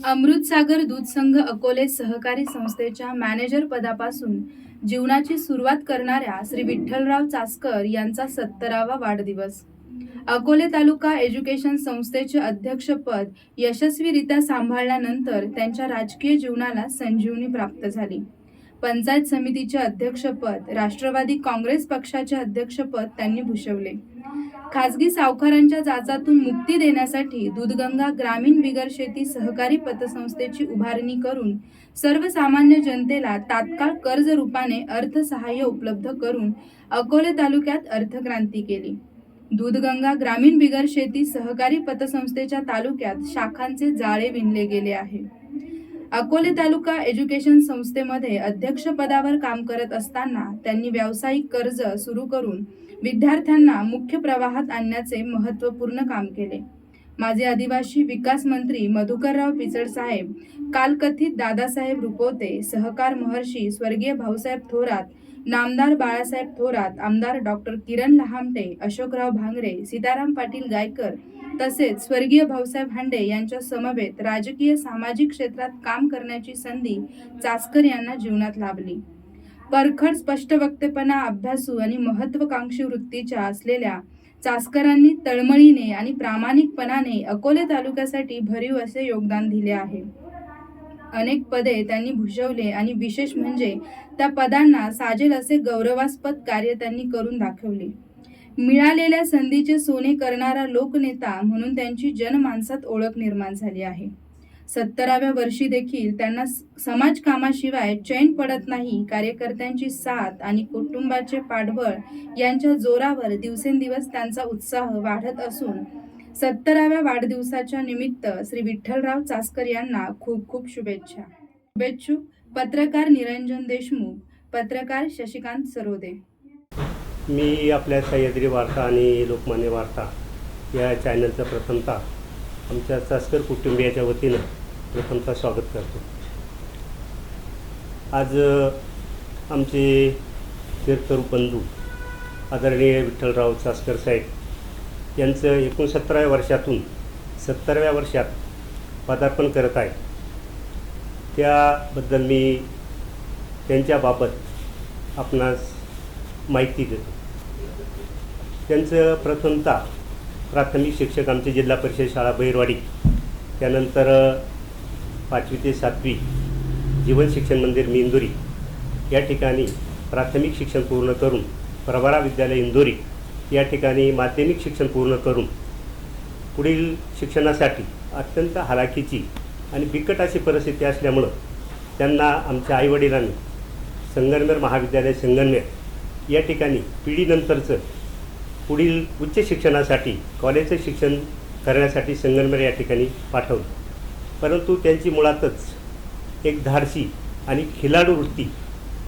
अमृतसागर दूध संघ अकोले सहकारी संस्थेच्या मॅनेजर पदापासून जीवनाची सुरुवात करणाऱ्या श्री विठ्ठलराव चासकर यांचा 70वा वाढदिवस. अकोले तालुका एज्युकेशन संस्थेचे अध्यक्षपद यशस्वीरित्या सांभाळल्यानंतर त्यांच्या राजकीय जीवनाला संजीवनी प्राप्त झाली. पंचायत समितीचे अध्यक्षपद, राष्ट्रवादी काँग्रेस पक्षाचे अध्यक्षपद त्यांनी भूषवले. खासगी सावकारांच्या जाचातून मुक्ती देण्यासाठी दूधगंगा ग्रामीण बिगर शेती सहकारी पतसंस्थेची उभारणी करून सर्वसामान्य जनतेला तात्काळ कर्ज रूपाने अर्थसहाय्य उपलब्ध करून अकोले तालुक्यात अर्थक्रांती केली. दूधगंगा ग्रामीण बिगर शेती सहकारी पतसंस्थेच्या तालुक्यात शाखांचे जाळे विणले गेले आहे. अकोले तालुका एज्युकेशन संस्थेमध्ये अध्यक्षपदावर काम करत असताना त्यांनी व्यावसायिक कर्ज सुरू करून विद्यार्थ्यांना मुख्य प्रवाहात आणण्याचे महत्त्वपूर्ण काम केले. माजी आदिवासी विकास मंत्री मधुकरराव पिचड साहेब, कालकथित दादासाहेब रुपवते, सहकार महर्षी स्वर्गीय भाऊसाहेब थोरात, नामदार बाळासाहेब थोरात, आमदार डॉक्टर किरण लहामटे, अशोकराव भांगरे, सीताराम पाटील गायकर तसेच स्वर्गीय भाऊसाहेब हांडे यांच्या समवेत राजकीय सामाजिक क्षेत्रात काम करण्याची संधी चासकर यांना जीवनात लाभली. परखड स्पष्ट वक्तेपणा, अभ्यासू आणि महत्त्वाकांक्षी वृत्तीच्या असलेल्या चासकरांनी तळमळीने आणि प्रामाणिकपणाने अकोले तालुक्यासाठी भरीव असे योगदान दिले आहे. अनेक पदे त्यांनी भूषवले आणि विशेष म्हणजे त्या पदांना साजेल असे गौरवास्पद कार्य त्यांनी करून दाखवले. मिळालेल्या संधीचे सोने करणारा लोकनेता म्हणून त्यांची जनमानसात ओळख निर्माण झाली आहे. 70व्या वर्षी देखील त्यांना समाजकामाशिवाय चैन पडत नाही. कार्यकर्त्यांची साथ आणि कुटुंबाचे पाठबळ यांच्या जोरावर दिवसेंदिवस त्यांचा उत्साह वाढत असून 70व्या वाढदिवसाच्या निमित्त श्री विठ्ठलराव चासकर यांना खूप खूप शुभेच्छा. शुभेच्छुक पत्रकार निरंजन देशमुख, पत्रकार शशिकांत सरोदे. मी आपल्या सह्याद्री वार्ता आणि लोकमान्य वार्ता या चॅनलचं प्रथमतः आमच्या चासकर कुटुंबियाच्या वतीनं प्रथमतः स्वागत करतो. आज आमचे कीर्तरू बंधू आदरणीय विठ्ठलराव चासकर साहेब यांचं 69व्या वर्षातून 70व्या वर्षात पदार्पण करत आहे. त्याबद्दल मी त्यांच्याबाबत आपणास माहिती देतो. त्यांचं प्रथमतः प्राथमिक शिक्षक आमचे जिल्हा परिषद शाळा बहिरवाडी, त्यानंतर 5वी ते 7वी जीवन शिक्षण मंदिर इंदोरी या ठिकाणी प्राथमिक शिक्षण पूर्ण करून प्रभारा विद्यालय इंदोरी या ठिकाणी माध्यमिक शिक्षण पूर्ण करून पुढील शिक्षणासाठी अत्यंत हालाखीची आणि बिकट अशी परिस्थिती असल्यामुळं त्यांना आमच्या आईवडिलांनी संगमनेर महाविद्यालय संगमनेर या ठिकाणी पिढीनंतरचं पुढील उच्च शिक्षणासाठी कॉलेजचं शिक्षण करण्यासाठी संगमनेर या ठिकाणी पाठवलं. परंतु त्यांची मुळातच एक धाडसी आणि खिलाडू वृत्ती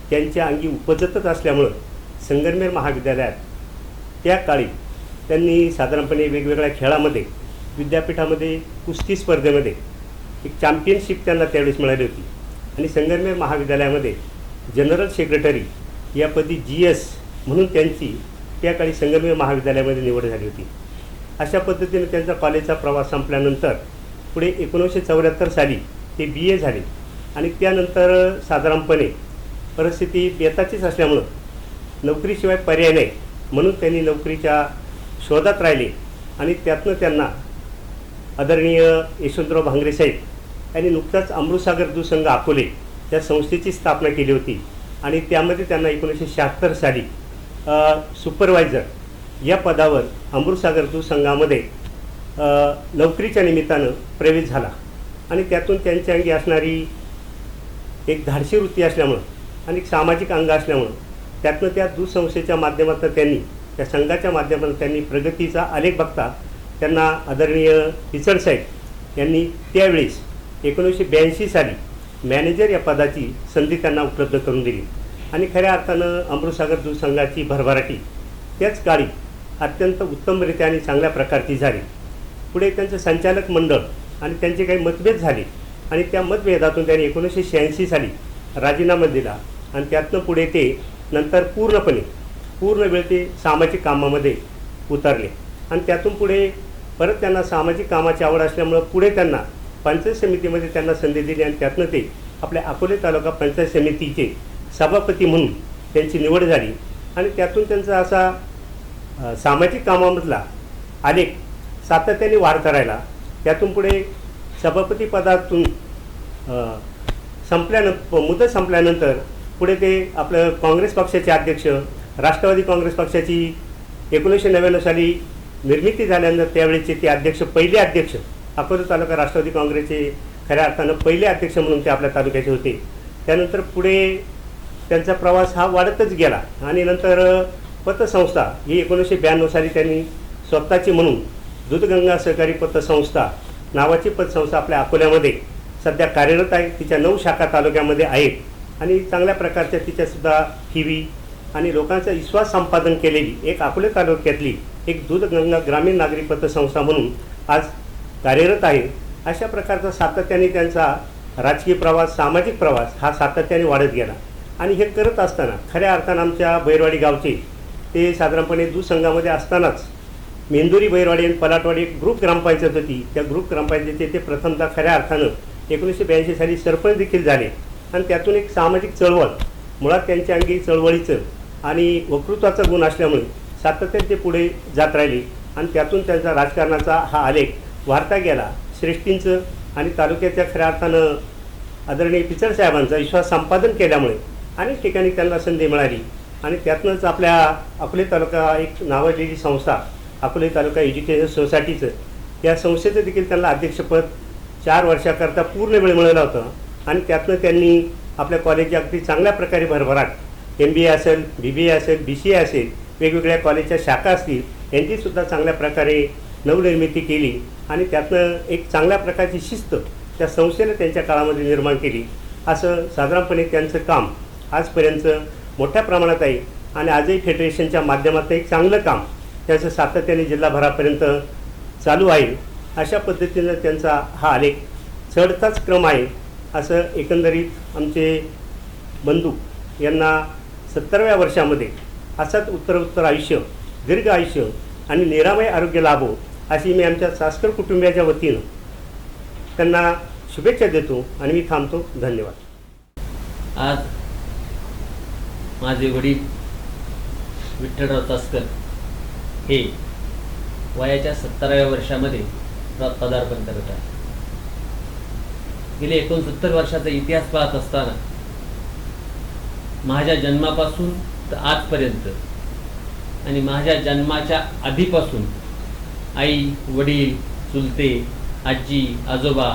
त्यांच्या अंगी उपजतच असल्यामुळं संगमनेर महाविद्यालयात त्या काळी त्यांनी साधारणपणे वेगवेगळ्या खेळामध्ये विद्यापीठामध्ये कुस्ती स्पर्धेमध्ये एक चॅम्पियनशिप त्यांना त्यावेळेस मिळाली होती आणि संगमनेर महाविद्यालयामध्ये जनरल सेक्रेटरी यापदी GS म्हणून त्यांची त्या काळी संगमनेर महाविद्यालयामध्ये निवड झाली होती. अशा पद्धतीने त्यांचा कॉलेजचा प्रवास संपल्यानंतर पुढे 1974 साली ते BA झाले आणि त्यानंतर साधारणपणे परिस्थिती बेताचीच असल्यामुळं नोकरीशिवाय पर्याय नाही म्हणून त्यांनी नोकरीच्या शोधात राहिले आणि त्यातनं त्यांना आदरणीय यशवंतराव भांगरे साहेब यांनी नुकताच अमृतसागर दूध संघ अकोले त्या संस्थेची स्थापना केली होती आणि त्यामध्ये त्यांना 1976 साली सुपरवायझर या पदावर अमृतसागर दूध संघामध्ये नोकरीच्या निमित्तानं प्रवेश झाला आणि त्यातून त्यांच्या अंगी असणारी एक धाडसी वृत्ती असल्यामुळं आणि एक सामाजिक अंग असल्यामुळं त्यातनं त्या दूध संस्थेच्या माध्यमातून त्यांनी त्या संघाच्या माध्यमातून त्यांनी प्रगतीचा आलेख बघता त्यांना आदरणीय पिचड साहेब यांनी त्यावेळेस 1982 साली मॅनेजर या पदाची संधी त्यांना उपलब्ध करून दिली आणि खऱ्या अर्थानं अमृतसागर दूध संघाची भरभराटी त्याच काळी अत्यंत उत्तमरित्या आणि चांगल्या प्रकारची झाली. पुढे त्यांचं संचालक मंडळ आणि त्यांचे काही मतभेद झाले आणि त्या मतभेदातून त्यांनी 1986 साली राजीनामा दिला आणि त्यातनं पुढे ते नंतर पूर्ण वेळ ते सामाजिक कामामध्ये उतरले आणि त्यातून पुढे परत त्यांना सामाजिक कामाची आवड असल्यामुळं पुढे त्यांना पंचायत समितीमध्ये त्यांना संधी दिली आणि त्यातनं ते आपल्या अकोले तालुका पंचायत समितीचे सभापती म्हणून त्यांची निवड झाली आणि त्यातून त्यांचा असा सामाजिक कामामधला आलेख सातत्याने वाढ करायला त्यातून पुढे सभापती पदातून मुदत संपल्यानंतर पुढे ते आपलं काँग्रेस पक्षाचे अध्यक्ष, राष्ट्रवादी काँग्रेस पक्षाची 1999 साली निर्मिती झाल्यानंतर त्यावेळेचे ते अध्यक्ष, पहिले अध्यक्ष, अकोले तालुका राष्ट्रवादी काँग्रेसचे खऱ्या अर्थानं पहिले अध्यक्ष म्हणून ते आपल्या तालुक्याचे होते. त्यानंतर पुढे त्यांचा प्रवास हा वाढतच गेला आणि नंतर पतसंस्था ही 1992 साली त्यांनी स्वतःची म्हणून दूधगंगा सहकारी पतसंस्था नावाची पतसंस्था आपल्या अकोल्यामध्ये सध्या कार्यरत आहे. तिच्या 9 शाखा तालुक्यामध्ये आहेत आणि चांगल्या प्रकारच्या तिच्यासुद्धा ठेवी आणि लोकांचा विश्वास संपादन केलेली एक अकोले तालुक्यातली एक दूधगंगा ग्रामीण नागरी पतसंस्था म्हणून आज कार्यरत आहे. अशा प्रकारचा सातत्याने त्यांचा राजकीय प्रवास, सामाजिक प्रवास हा सातत्याने वाढत गेला आणि हे करत असताना खऱ्या अर्थानं आमच्या बैरवाडी गावचे ते साधारणपणे दूध संघामध्ये असतानाच मेंदुरी, बैरवाडी आणि पलाटवाडी एक ग्रुप ग्रामपंचायत होती. त्या ग्रुप ग्रामपंचायतीचे ते प्रथमतः खऱ्या अर्थानं 1982 साली सरपंच देखील झाले आणि त्यातून एक सामाजिक चळवळ, मुळात त्यांच्या अंगी चळवळीचं आणि वक्तृत्वाचा गुण असल्यामुळे सातत्याने ते पुढे जात राहिले आणि त्यातून त्यांचा राजकारणाचा हा आलेख वाढता गेला. श्रेष्ठींचं आणि तालुक्याच्या खऱ्या अर्थानं आदरणीय पिचड साहेबांचा विश्वास संपादन केल्यामुळे अनेक ठिकाणी त्यांना संधी मिळाली आणि त्यातूनच आपल्या अकोले तालुका एक नावाजलेली संस्था अकोले तालुका एज्युकेशन सोसायटीचं, या संस्थेचं देखील त्यांना अध्यक्षपद 4 वर्षाकरता पूर्ण वेळ मिळाला होता आणि त्यातनं त्यांनी आपल्या कॉलेजच्या अगदी चांगल्या प्रकारे भरभराट MBA असेल, BBA असेल, BCA असेल, वेगवेगळ्या कॉलेजच्या शाखा असतील यांचीसुद्धा चांगल्या प्रकारे नवनिर्मिती केली आणि त्यातनं एक चांगल्या प्रकारची शिस्त त्या संस्थेनं त्यांच्या काळामध्ये निर्माण केली. असं साधारणपणे त्यांचं काम आजपर्यंत मोठ्या प्रमाणात आहे आणि आजही फेडरेशनच्या माध्यमातून एक चांगलं काम त्याचं सातत्याने जिल्हाभरापर्यंत चालू आहे. अशा पद्धतीनं त्यांचा हा आलेख चढताच क्रम आहे. असं एकंदरीत आमचे बंधू यांना 70व्या वर्षामध्ये असंच उत्तरोत्तर आयुष्य, दीर्घ आयुष्य आणि निरामय आरोग्य लाभो अशी मी आमच्या चास्कर कुटुंबियाच्या वतीनं त्यांना शुभेच्छा देतो आणि मी थांबतो. धन्यवाद. आज माझे वडील विठ्ठलराव चास्कर हे वयाच्या 70व्या वर्षामध्ये पदार्पण करत आहे. गेले 69 वर्षाचा इतिहास पाहत असताना माझ्या जन्मापासून तर आजपर्यंत आणि माझ्या जन्माच्या आधीपासून आई, वडील, चुलते, आजी, आजोबा,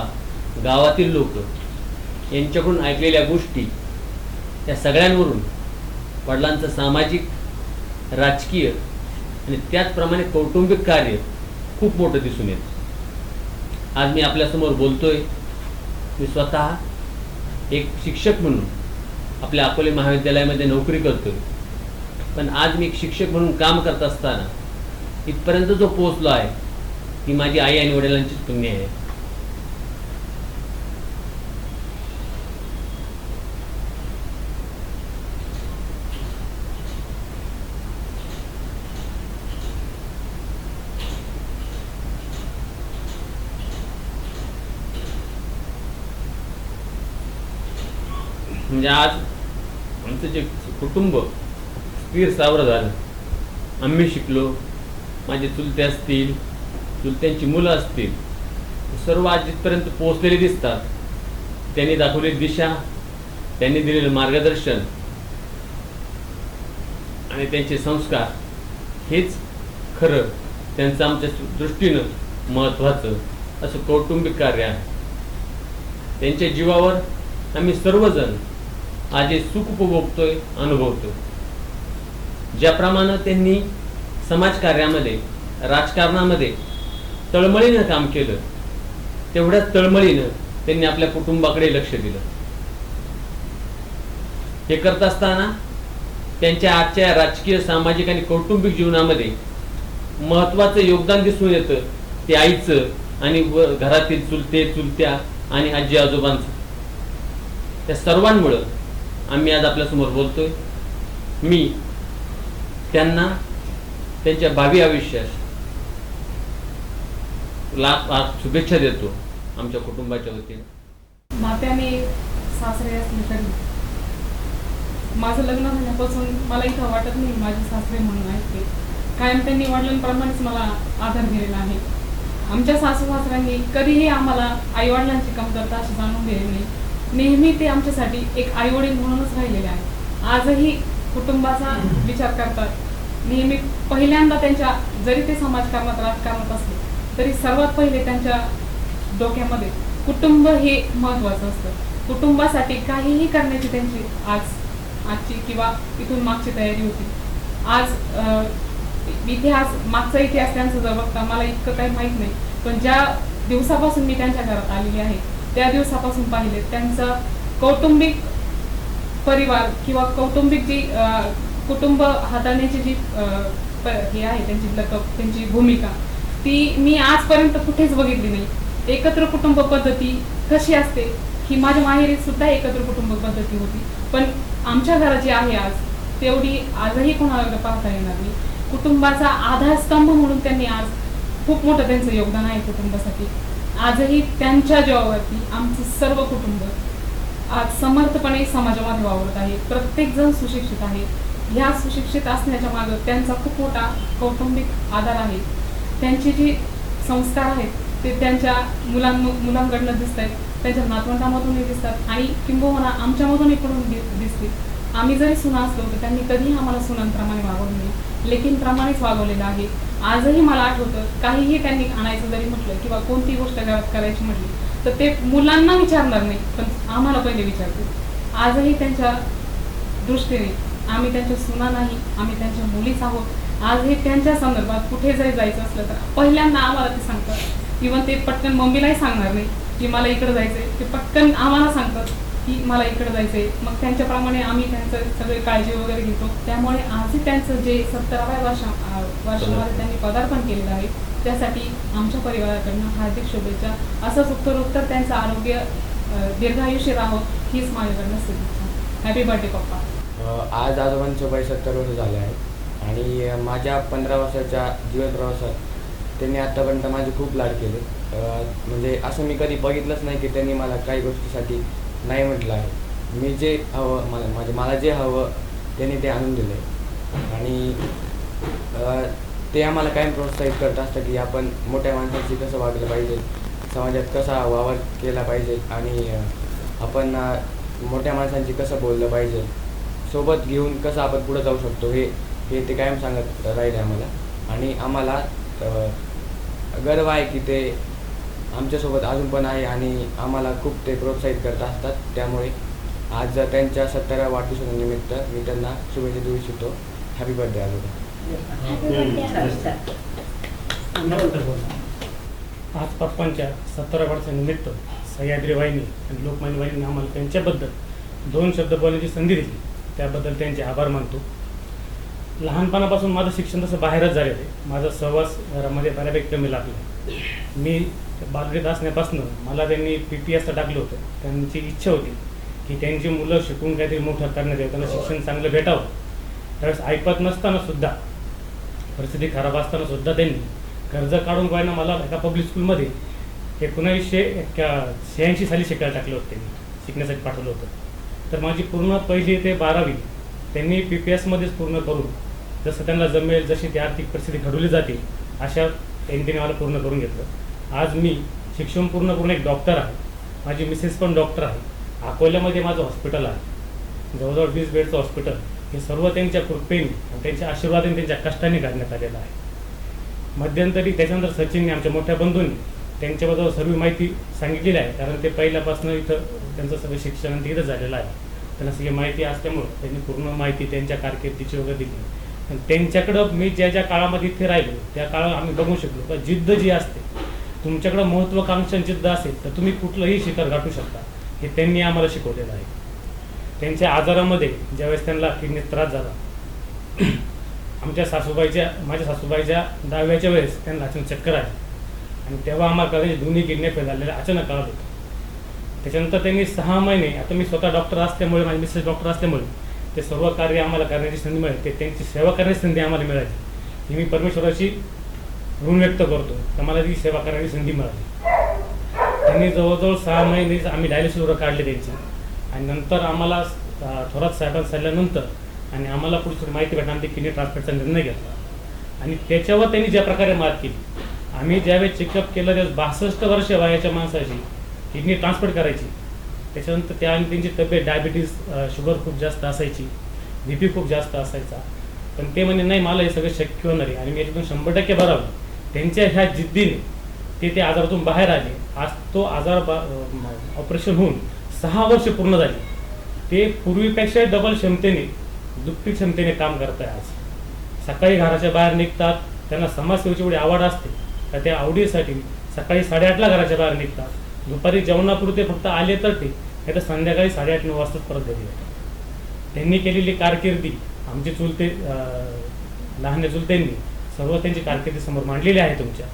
गावातील लोक यांच्याकडून ऐकलेल्या गोष्टी त्या सगळ्यांवरून वडिलांचं सामाजिक, राजकीय आणि त्याचप्रमाणे कौटुंबिक कार्य खूप मोठं दिसून येतं. आज मी आपल्यासमोर बोलतोय. मी स्वतः एक शिक्षक म्हणून आपल्या अकोले महाविद्यालयामध्ये नोकरी करतोय, पण आज मी एक शिक्षक म्हणून काम करत असताना इथपर्यंत जो पोहोचलो आहे ती माझी आई आणि वडिलांचीच पुण्य आहे. म्हणजे आज आमचं जे कुटुंब स्थिर सावर झालं. आम्ही शिकलो, माझे चुलते असतील, चुलत्यांची मुलं असतील, सर्व आज जिथपर्यंत पोहोचलेले दिसतात. त्यांनी दाखवलेली दिशा, त्यांनी दिलेलं मार्गदर्शन आणि त्यांचे संस्कार हेच खरं त्यांचं आमच्या दृष्टीनं महत्त्वाचं असं कौटुंबिक कार्य आहे. त्यांच्या जीवावर आम्ही सर्वजण आज हे सुख उपभोगतोय, अनुभवतोय. ज्याप्रमाणे त्यांनी समाजकार्यामध्ये, राजकारणामध्ये तळमळीनं काम केलं, तेवढ्याच तळमळीनं त्यांनी आपल्या कुटुंबाकडे लक्ष दिलं. हे करत असताना त्यांच्या आजच्या राजकीय, सामाजिक आणि कौटुंबिक जीवनामध्ये महत्त्वाचं योगदान दिसून येतं ते आईचं आणि घरातील चुलते, चुलत्या आणि आजी आजोबांचं. त्या सर्वांमुळं आम्ही आज आपल्यासमोर बोलतोय. मी त्यांना त्यांच्या भावी आयुष्यास लाख शुभेच्छा देतो आमच्या कुटुंबाच्या वतीनं. नात्याने सासरे असले तरी माझं लग्न झाल्यापासून मला इथं वाटत नाही माझे सासरे म्हणून आहेत ते. कायम त्यांनी वडिलांप्रमाणेच मला आधार दिलेला आहे. आमच्या सासू सासऱ्यांनी कधीही आम्हाला आईवडिलांची कमतरता अशी जाणून दिली नाही. नेहमी ते आमच्यासाठी एक आईवडील म्हणूनच राहिलेले आहेत. आजही कुटुंबाचा विचार करतात. नेहमी पहिल्यांदा त्यांच्या, जरी ते समाजकारणात राजकारणात असले तरी सर्वात पहिले त्यांच्या डोक्यामध्ये कुटुंब हे महत्त्वाचं असतं. कुटुंबासाठी काहीही करण्याची त्यांची आजची किंवा इथून मागची तयारी होती. मागचा इतिहास त्यांचा जर बघता मला इतकं काही माहीत नाही, पण ज्या दिवसापासून मी त्यांच्या घरात आलेली आहे त्या दिवसापासून पाहिले त्यांचं कौटुंबिक परिवार किंवा कौटुंबिक जी कुटुंब हाताळण्याची जी हे आहे त्यांची भूमिका, ती मी आजपर्यंत कुठेच बघितली नाही. एकत्र कुटुंब पद्धती कशी असते ही माझ्या माहेरी सुद्धा एकत्र कुटुंब पद्धती होती, पण आमच्या घरात जी आहे आज तेवढी आजही कोणाला पाहता येणार नाही. कुटुंबाचा आधारस्तंभ म्हणून त्यांनी आज खूप मोठं त्यांचं योगदान आहे कुटुंबासाठी. आजही त्यांच्या जीवावरती आमचं सर्व कुटुंब आज समर्थपणे समाजामध्ये वावरत आहे. प्रत्येक जण सुशिक्षित आहे. ह्या सुशिक्षित असण्याच्या मागे त्यांचा खूप मोठा कौटुंबिक आधार आहे. त्यांचे जे संस्कार आहेत ते त्यांच्या मुलांकडनं दिसत आहेत, त्यांच्या नातवंडामधूनही दिसतात आणि किंबहुना आमच्यामधूनही पण दिसते. आम्ही जरी सुना असलो तर त्यांनी कधीही आम्हाला सुनांप्रमाणे वागवलं नाही, लेकींप्रमाणेच वागवलेलं आहे. आजही मला आठवतं काहीही त्यांनी आणायचं जरी म्हटलं किंवा कोणती गोष्ट घरात करायची म्हटली तर ते मुलांना विचारणार नाही, पण आम्हाला पहिले विचारते. आजही त्यांच्या दृष्टीने आम्ही त्यांच्या सुना नाही, आम्ही त्यांच्या मुलीच आहोत. आजही त्यांच्या संदर्भात कुठे जरी जायचं असलं तर पहिल्यांदा आम्हाला ते सांगतात. इव्हन ते पटकन मम्मीलाही सांगणार नाही की मला इकडं जायचंय, ते पटकन आम्हाला सांगतात की मला इकडं जायचंय. मग त्यांच्याप्रमाणे आम्ही त्यांचं सगळे काळजी वगैरे घेतो. त्यामुळे आजही त्यांचं जे 70व्या वर्षामध्ये त्यांनी पदार्पण केलेलं आहे त्यासाठी आमच्या परिवाराकडनं हार्दिक शुभेच्छा. असंच उत्तरोत्तर त्यांचं आरोग्य दीर्घायुष्य राहावं हीच माझ्याकडनं शुभेच्छा. हॅपी बर्थडे पप्पा. आज आजोबांचं वय 70 वर्ष झाले आहे आणि माझ्या 15 वर्षाच्या जीवन प्रवासात त्यांनी आत्तापर्यंत माझे खूप लाड केले. म्हणजे असं मी कधी बघितलंच नाही की त्यांनी मला काही गोष्टीसाठी नाही म्हटलं आहे. मी जे हवं मला जे हवं त्यांनी ते आणून दिलं आहे आणि ते आम्हाला कायम प्रोत्साहित करत असतं की आपण मोठ्या माणसांशी कसं वागलं पाहिजे, समाजात कसा वावर केला पाहिजे आणि आपण मोठ्या माणसांशी कसं बोललं पाहिजे, सोबत घेऊन कसं आपण पुढं जाऊ शकतो हे ते कायम सांगत राहिले आम्हाला. आणि आम्हाला गर्व आहे की ते आमच्यासोबत अजून पण आहे आणि आम्हाला खूप ते प्रोत्साहित करत असतात. त्यामुळे आज त्यांच्या 70व्या वाढदिवसानिमित्त मी त्यांना शुभेच्छा देऊ इच्छितो. हॅपी बर्थडे आजोबा. आज पप्पांच्या 70व्या वाढदिवसानिमित्त सह्याद्री वाहिनी आणि लोकमान्य वाहिनीने आम्हाला त्यांच्याबद्दल 2 शब्द बोलण्याची संधी दिली, त्याबद्दल त्यांचे आभार मानतो. लहानपणापासून माझं शिक्षण तसं बाहेरच झालेलं आहे. माझा सहवास घरामध्ये बऱ्यापैकी कमी लागला. मी बालवाडीत असण्यापासून मला त्यांनी PPSला टाकलं होतं. त्यांची इच्छा होती की त्यांची मुलं शिकून काहीतरी मोठं करण्यात यावं, त्यांना शिक्षण चांगलं भेटावं. त्यावेळेस ऐकत नसताना सुद्धा, परिस्थिती खराब असताना सुद्धा त्यांनी कर्ज काढून गोयना मला एका पब्लिक स्कूलमध्ये 1986 साली शिकायला टाकलं होतं. त्यांनी शिकण्यासाठी पाठवलं होतं. तर माझी पूर्ण 1ली ते 12वी त्यांनी PPSमध्येच पूर्ण करून, जसं त्यांना जमेल, जशी ती आर्थिक परिस्थिती घडवली जाते अशा त्यांनी मला पूर्ण करून घेतलं. आज मी शिक्षण पूर्ण करून एक डॉक्टर आहे. माझी मिसेस पण डॉक्टर आहे. अकोल्यामध्ये माझं हॉस्पिटल आहे, जवळजवळ 20 बेडचं हॉस्पिटल. हे सर्व त्यांच्या कृपेने आणि त्यांच्या आशीर्वादाने, त्यांच्या कष्टाने करण्यात आलेलं आहे. मध्यंतरी त्याच्यानंतर सचिनने, आमच्या मोठ्या बंधूंनी त्यांच्याबद्दल सर्व माहिती सांगितलेली आहे, कारण ते पहिल्यापासून इथं त्यांचं सगळं शिक्षण तिथं झालेलं आहे. त्यांना सगळी माहिती असल्यामुळं त्यांनी पूर्ण माहिती त्यांच्या कारकिर्दीची वगैरे दिली. आणि त्यांच्याकडं मी ज्या काळामध्ये इथे राहिलो त्या काळात आम्ही बघू शकलो का जिद्द जी असते, तुमच्याकडं महत्त्वाकांक्षा जिद्द असेल तर तुम्ही कुठलंही शिखर गाठू शकता, हे त्यांनी आम्हाला शिकवलेलं आहे. त्यांच्या आजारामध्ये ज्यावेळेस त्यांना किडनीत त्रास झाला, माझ्या सासूबाईच्या 10व्याच्या वेळेस त्यांना अचानक चक्कर आली आणि तेव्हा आम्हाला कळलं दोन्ही किडन्या फेल झालेल्या अचानक कळत होतं. त्याच्यानंतर त्यांनी 6 महिने, आता मी स्वतः डॉक्टर असल्यामुळे, माझी मिसेस डॉक्टर असल्यामुळे ते सर्व कार्य आम्हाला करण्याची संधी मिळाली, ते त्यांची सेवा करण्याची संधी आम्हाला मिळाली. ही मी परमेश्वराची ऋण व्यक्त करतो तर मला ती सेवा करण्याची संधी मिळाली. त्यांनी जवळजवळ 6 महिने आम्ही डायलिसिसवर काढले त्यांची, आणि नंतर आम्हाला थोरात साहेबांना सांगितल्यानंतर आणि आम्हाला पुढची माहिती भेटल्यानंतर किडनी ट्रान्सप्लांटचा निर्णय घेतला. आणि त्याच्यावर त्यांनी ज्या प्रकारे मात केली, आम्ही ज्यावेळेस चेकअप केलं त्यावेळेस 62 वर्ष वयाच्या माणसाची किडनी ट्रान्सप्लांट करायची. त्याच्यानंतर त्या आणि त्यांची तब्येत डायबिटीस, शुगर खूप जास्त असायची, BP खूप जास्त असायचा. पण ते म्हणे नाही, मला हे सगळं शक्य होणार आहे आणि मी याच्यातून 100% बरावलं. त्यांच्या ह्या जिद्दीने ते आजारातून बाहेर आले. आज तो आजार ऑपरेशन होऊन 6 वर्ष पूर्ण झाली. ते पूर्वीपेक्षा डबल क्षमतेने, दुप्पट क्षमतेने काम करत आहे. आज सकाळी घराच्या बाहेर निघतात, त्यांना समाजसेवेची एवढी आवड असते तर त्या आवडीसाठी सकाळी 8:30ला घराच्या बाहेर निघतात. दुपारी जेवणापुरते फक्त आले तर ते, नाही तर संध्याकाळी 8:30-9 वाजताच परत घरी येतात. त्यांनी केलेली कारकिर्दी आमचे चुलते, लहान चुलत्यांनी सर्व त्यांची कारकिर्दी समोर मांडलेली आहे तुमच्या.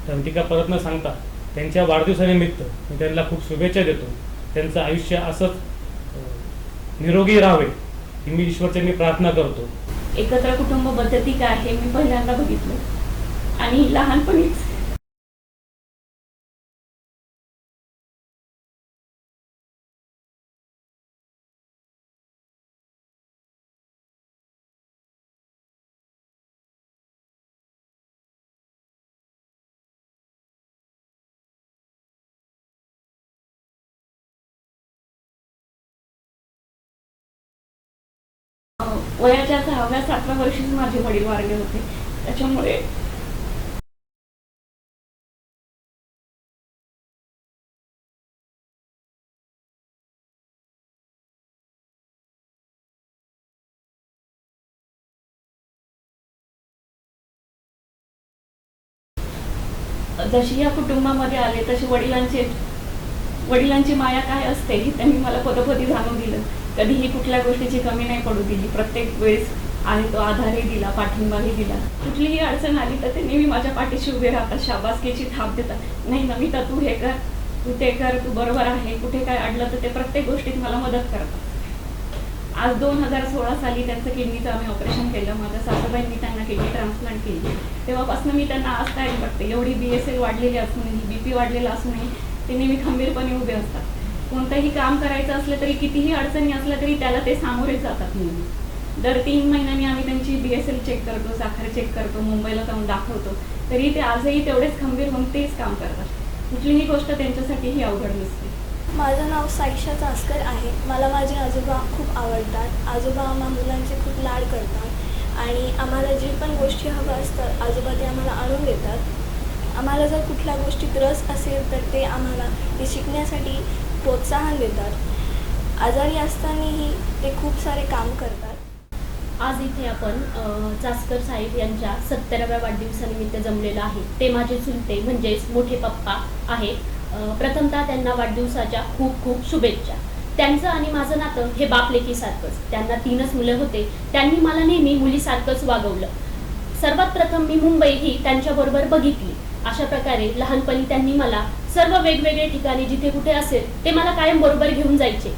तर ती का परत न सांगता त्यांच्या वाढदिवसानिमित्त मी त्यांना खूप शुभेच्छा देतो. त्यांचं आयुष्य असंच निरोगी राहावे ही मी ईश्वरचरणी प्रार्थना करतो. एकत्र कुटुंब पद्धती काय हे मी पहिल्यांदा बघितलं आणि लहानपणीच वयाच्या 6व्या-7व्या वर्षीच माझे वडील वारले होते. त्याच्यामुळे जशी या कुटुंबामध्ये आले तशी वडिलांची माया काय असते हे त्यांनी मला पदोपदी जाणून दिलं. कधीही कुठल्या गोष्टीची कमी नाही पडू दिली. प्रत्येक वेळेस आणि तो आधारही दिला, पाठिंबाही दिला. कुठलीही अडचण आली तर ते नेहमी माझ्या पाठीशी उभे राहतात, शाबासकीची थाप देतात. नाही नमिता, तू हे कर, तू ते कर, तू बरोबर आहे. कुठे काय अडलं तर ते प्रत्येक गोष्टीत मला मदत करतात. आज 2016 साली त्यांचं किडनीचं आम्ही ऑपरेशन केलं. माझ्या सासूबाईंनी त्यांना किडनी ट्रान्सप्लांट केली. तेव्हापासून मी त्यांना आज काय बघते, एवढी BSL वाढलेली असूनही, BP वाढलेला असूनही ते नेहमी खंबीरपणे उभे असतात. कोणतंही काम करायचं असलं तरी, कितीही अडचणी असल्या तरी त्याला ते सामोरे जातात नेहमी. दर 3 महिन्यांनी आम्ही त्यांची BSL चेक करतो, साखर चेक करतो, मुंबईला जाऊन दाखवतो. तरी ते आजही तेवढेच खंबीर होऊन तेच काम करतात. कुठलीही गोष्ट त्यांच्यासाठीही अवघड नसते. माझं नाव साईशा चास्कर आहे. मला माझे आजोबा खूप आवडतात. आजोबा आम्हा मुलांचे खूप लाड करतात आणि आम्हाला जे पण गोष्टी हव्या असतात आजोबा ते आम्हाला आणून देतात. आम्हाला जर कुठल्या गोष्टीत रस असेल तर ते आम्हाला ते शिकण्यासाठी प्रोत्साहन देतात. आजारी असतानाही ते खूप सारे काम करतात. आज इथे आपण चास्कर साहेब यांच्या 70व्या वाढदिवसानिमित्त जमलेलो आहे. ते माझे चुलते म्हणजेच मोठे पप्पा आहेत. प्रथमतः त्यांना वाढदिवसाच्या खूप खूप शुभेच्छा. त्यांचं आणि माझं नातं हे बाप लेकीसारखंच. त्यांना 3च मुलं होते. त्यांनी मला नेहमी मुलीसारखंच वागवलं. सर्वात प्रथम मी मुंबई ही त्यांच्याबरोबर बघितली. अशा प्रकारे लहानपणी त्यांनी मला सर्व वेगवेगळे ठिकाणी जिथे कुठे असेल ते मला कायम बरोबर घेऊन जायचे.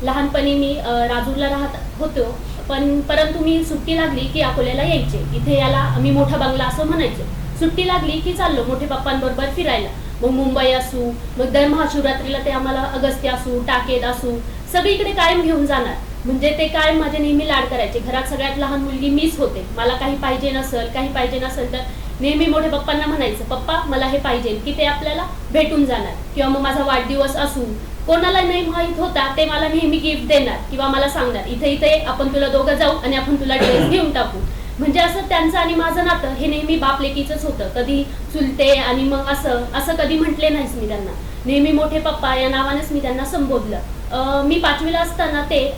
लहानपणी मी राजूरला राहत होतो, परंतु मी सुट्टी लागली की अकोल्याला यायचे. इथे याला मी मोठा बंगला असं म्हणायचो. सुट्टी लागली की चाललो मोठे पप्पांबरोबर फिरायला. मग मुंबई असू, मग दर महाशिवरात्रीला ते आम्हाला अगस्त्य असू, टाकेद असू, सगळीकडे कायम घेऊन जाणार. म्हणजे ते कायम माझे नेहमी लाड करायचे. घरात सगळ्यात लहान मुलगी मीच होते. मला काही पाहिजे नसेल तर नेहमी मोठे पप्पांना म्हणायचं, पप्पा मला हे पाहिजे, की ते आपल्याला भेटून जाणार. किंवा मग माझा वाढदिवस असू, कोणाला नाही माहीत होता ते मला नेहमी गिफ्ट देणार किंवा मला सांगणार, इथे आपण तुला दोघं जाऊ आणि आपण तुला ड्रेस घेऊन टाकू. म्हणजे असं त्यांचं आणि माझं नातं हे नेहमी बाप लेकीचंच होतं. कधी चुलते आणि मग असं कधी म्हटले नाहीच मी त्यांना. नेहमी मोठे पप्पा या नावानेच मी त्यांना संबोधलं. मी 5वीला असताना ते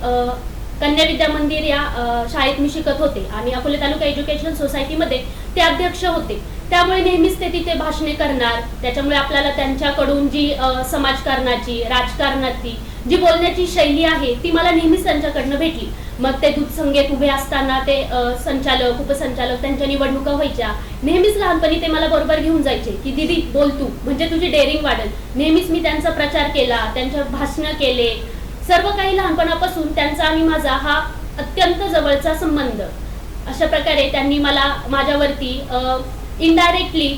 कन्या विद्या मंदिर या शाळेत मी शिकत होते आणि अकोले तालुका एज्युकेशनल सोसायटीमध्ये ते अध्यक्ष होते. त्यामुळे नेहमीच ते तिथे भाषणे करणार. त्याच्यामुळे आपल्याला त्यांच्याकडून जी समाजकारणाची, राजकारणाची जी बोलण्याची शैली आहे ती मला नेहमीच त्यांच्याकडनं भेटली. मग ते दूध संघेत उभे असताना ते संचालक, उपसंचालक त्यांच्या निवडणुका व्हायच्या. नेहमीच लहानपणी ते मला बरोबर घेऊन जायचे की दीदी बोल तू, म्हणजे तुझी डेअरिंग वाढेल. नेहमीच मी त्यांचा प्रचार केला, त्यांच्या भाषणं केले. सर्व काही लहानपणापासून त्यांचा आणि माझा हा अत्यंत जवळचा संबंध. अशा प्रकारे त्यांनी मला माझ्यावरती इनडायरेक्टली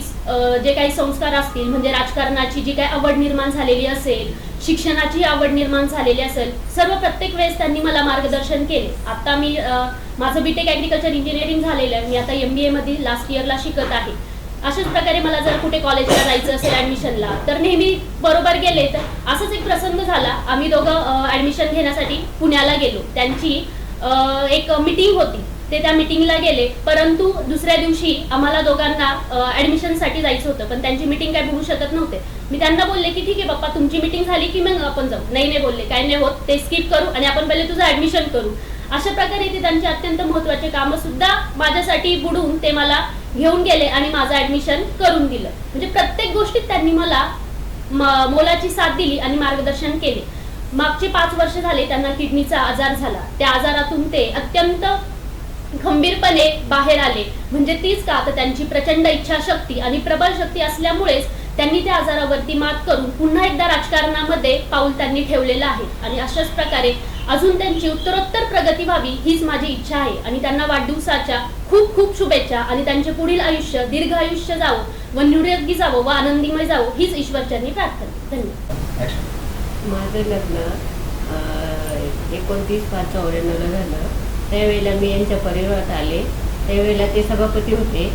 जे काही संस्कार असतील, म्हणजे राजकारणाची जी काही आवड निर्माण झालेली असेल, शिक्षणाची आवड निर्माण झालेली असेल, सर्व प्रत्येक वेळेस त्यांनी मला मार्गदर्शन केले. आता मी माझं बीटेक ॲग्रिकल्चर इंजिनिअरिंग झालेलं आहे. मी आता MBA मध्ये लास्ट इयरला शिकत आहे. अशाच प्रकारे मला जर कुठे कॉलेजला जायचं असेल ॲडमिशनला, तर नेहमी बरोबर गेले. तर असाच एक प्रसंग झाला. आम्ही दोघं ॲडमिशन घेण्यासाठी पुण्याला गेलो. त्यांची एक मीटिंग होती, ते त्या मीटिंगला गेले. परंतु दुसऱ्या दिवशी आम्हाला दोघांना ॲडमिशनसाठी जायचं होतं, पण त्यांची मीटिंग काय बघू शकत नव्हते. मी त्यांना बोलले की ठीक आहे पप्पा, तुमची मीटिंग झाली की मग आपण जाऊ. नाही बोलले, काय नाही होत, ते स्किप करू आणि आपण पहिले तुझं ॲडमिशन करू. अशा प्रकारे ते त्यांचे अत्यंत महत्त्वाचे कामं सुद्धा माझ्यासाठी बुडून ते मला घेऊन गेले आणि माझं ॲडमिशन करून दिलं. म्हणजे प्रत्येक गोष्टीत त्यांनी मला मोलाची साथ दिली आणि मार्गदर्शन केले. मागचे 5 वर्ष झाले त्यांना किडनीचा आजार झाला. त्या आजारातून ते अत्यंत खंबीरपणे बाहेर आले. म्हणजे तीच का, तर त्यांची प्रचंड इच्छाशक्ती आणि प्रबळ शक्ती असल्यामुळेच त्यांनी त्या आजारावरती मात करून पुन्हा एकदा राजकारणामध्ये पाऊल त्यांनी ठेवलेलं आहे. आणि अशाच प्रकारे अजून त्यांची उत्तरोत्तर प्रगती व्हावी हीच माझी इच्छा आहे. आणि त्यांना वाढदिवसाच्या खूप खूप शुभेच्छा. आणि त्यांचे पुढील आयुष्य दीर्घ आयुष्य जावं व निरोगी जावं व आनंदीमय जावं हीच ईश्वरचरणी प्रार्थना. धन्यवाद. माझं लग्न 29/5/94 झालं. त्यावेळेला मी यांच्या परिवारात आले. त्यावेळेला ते सभापती होते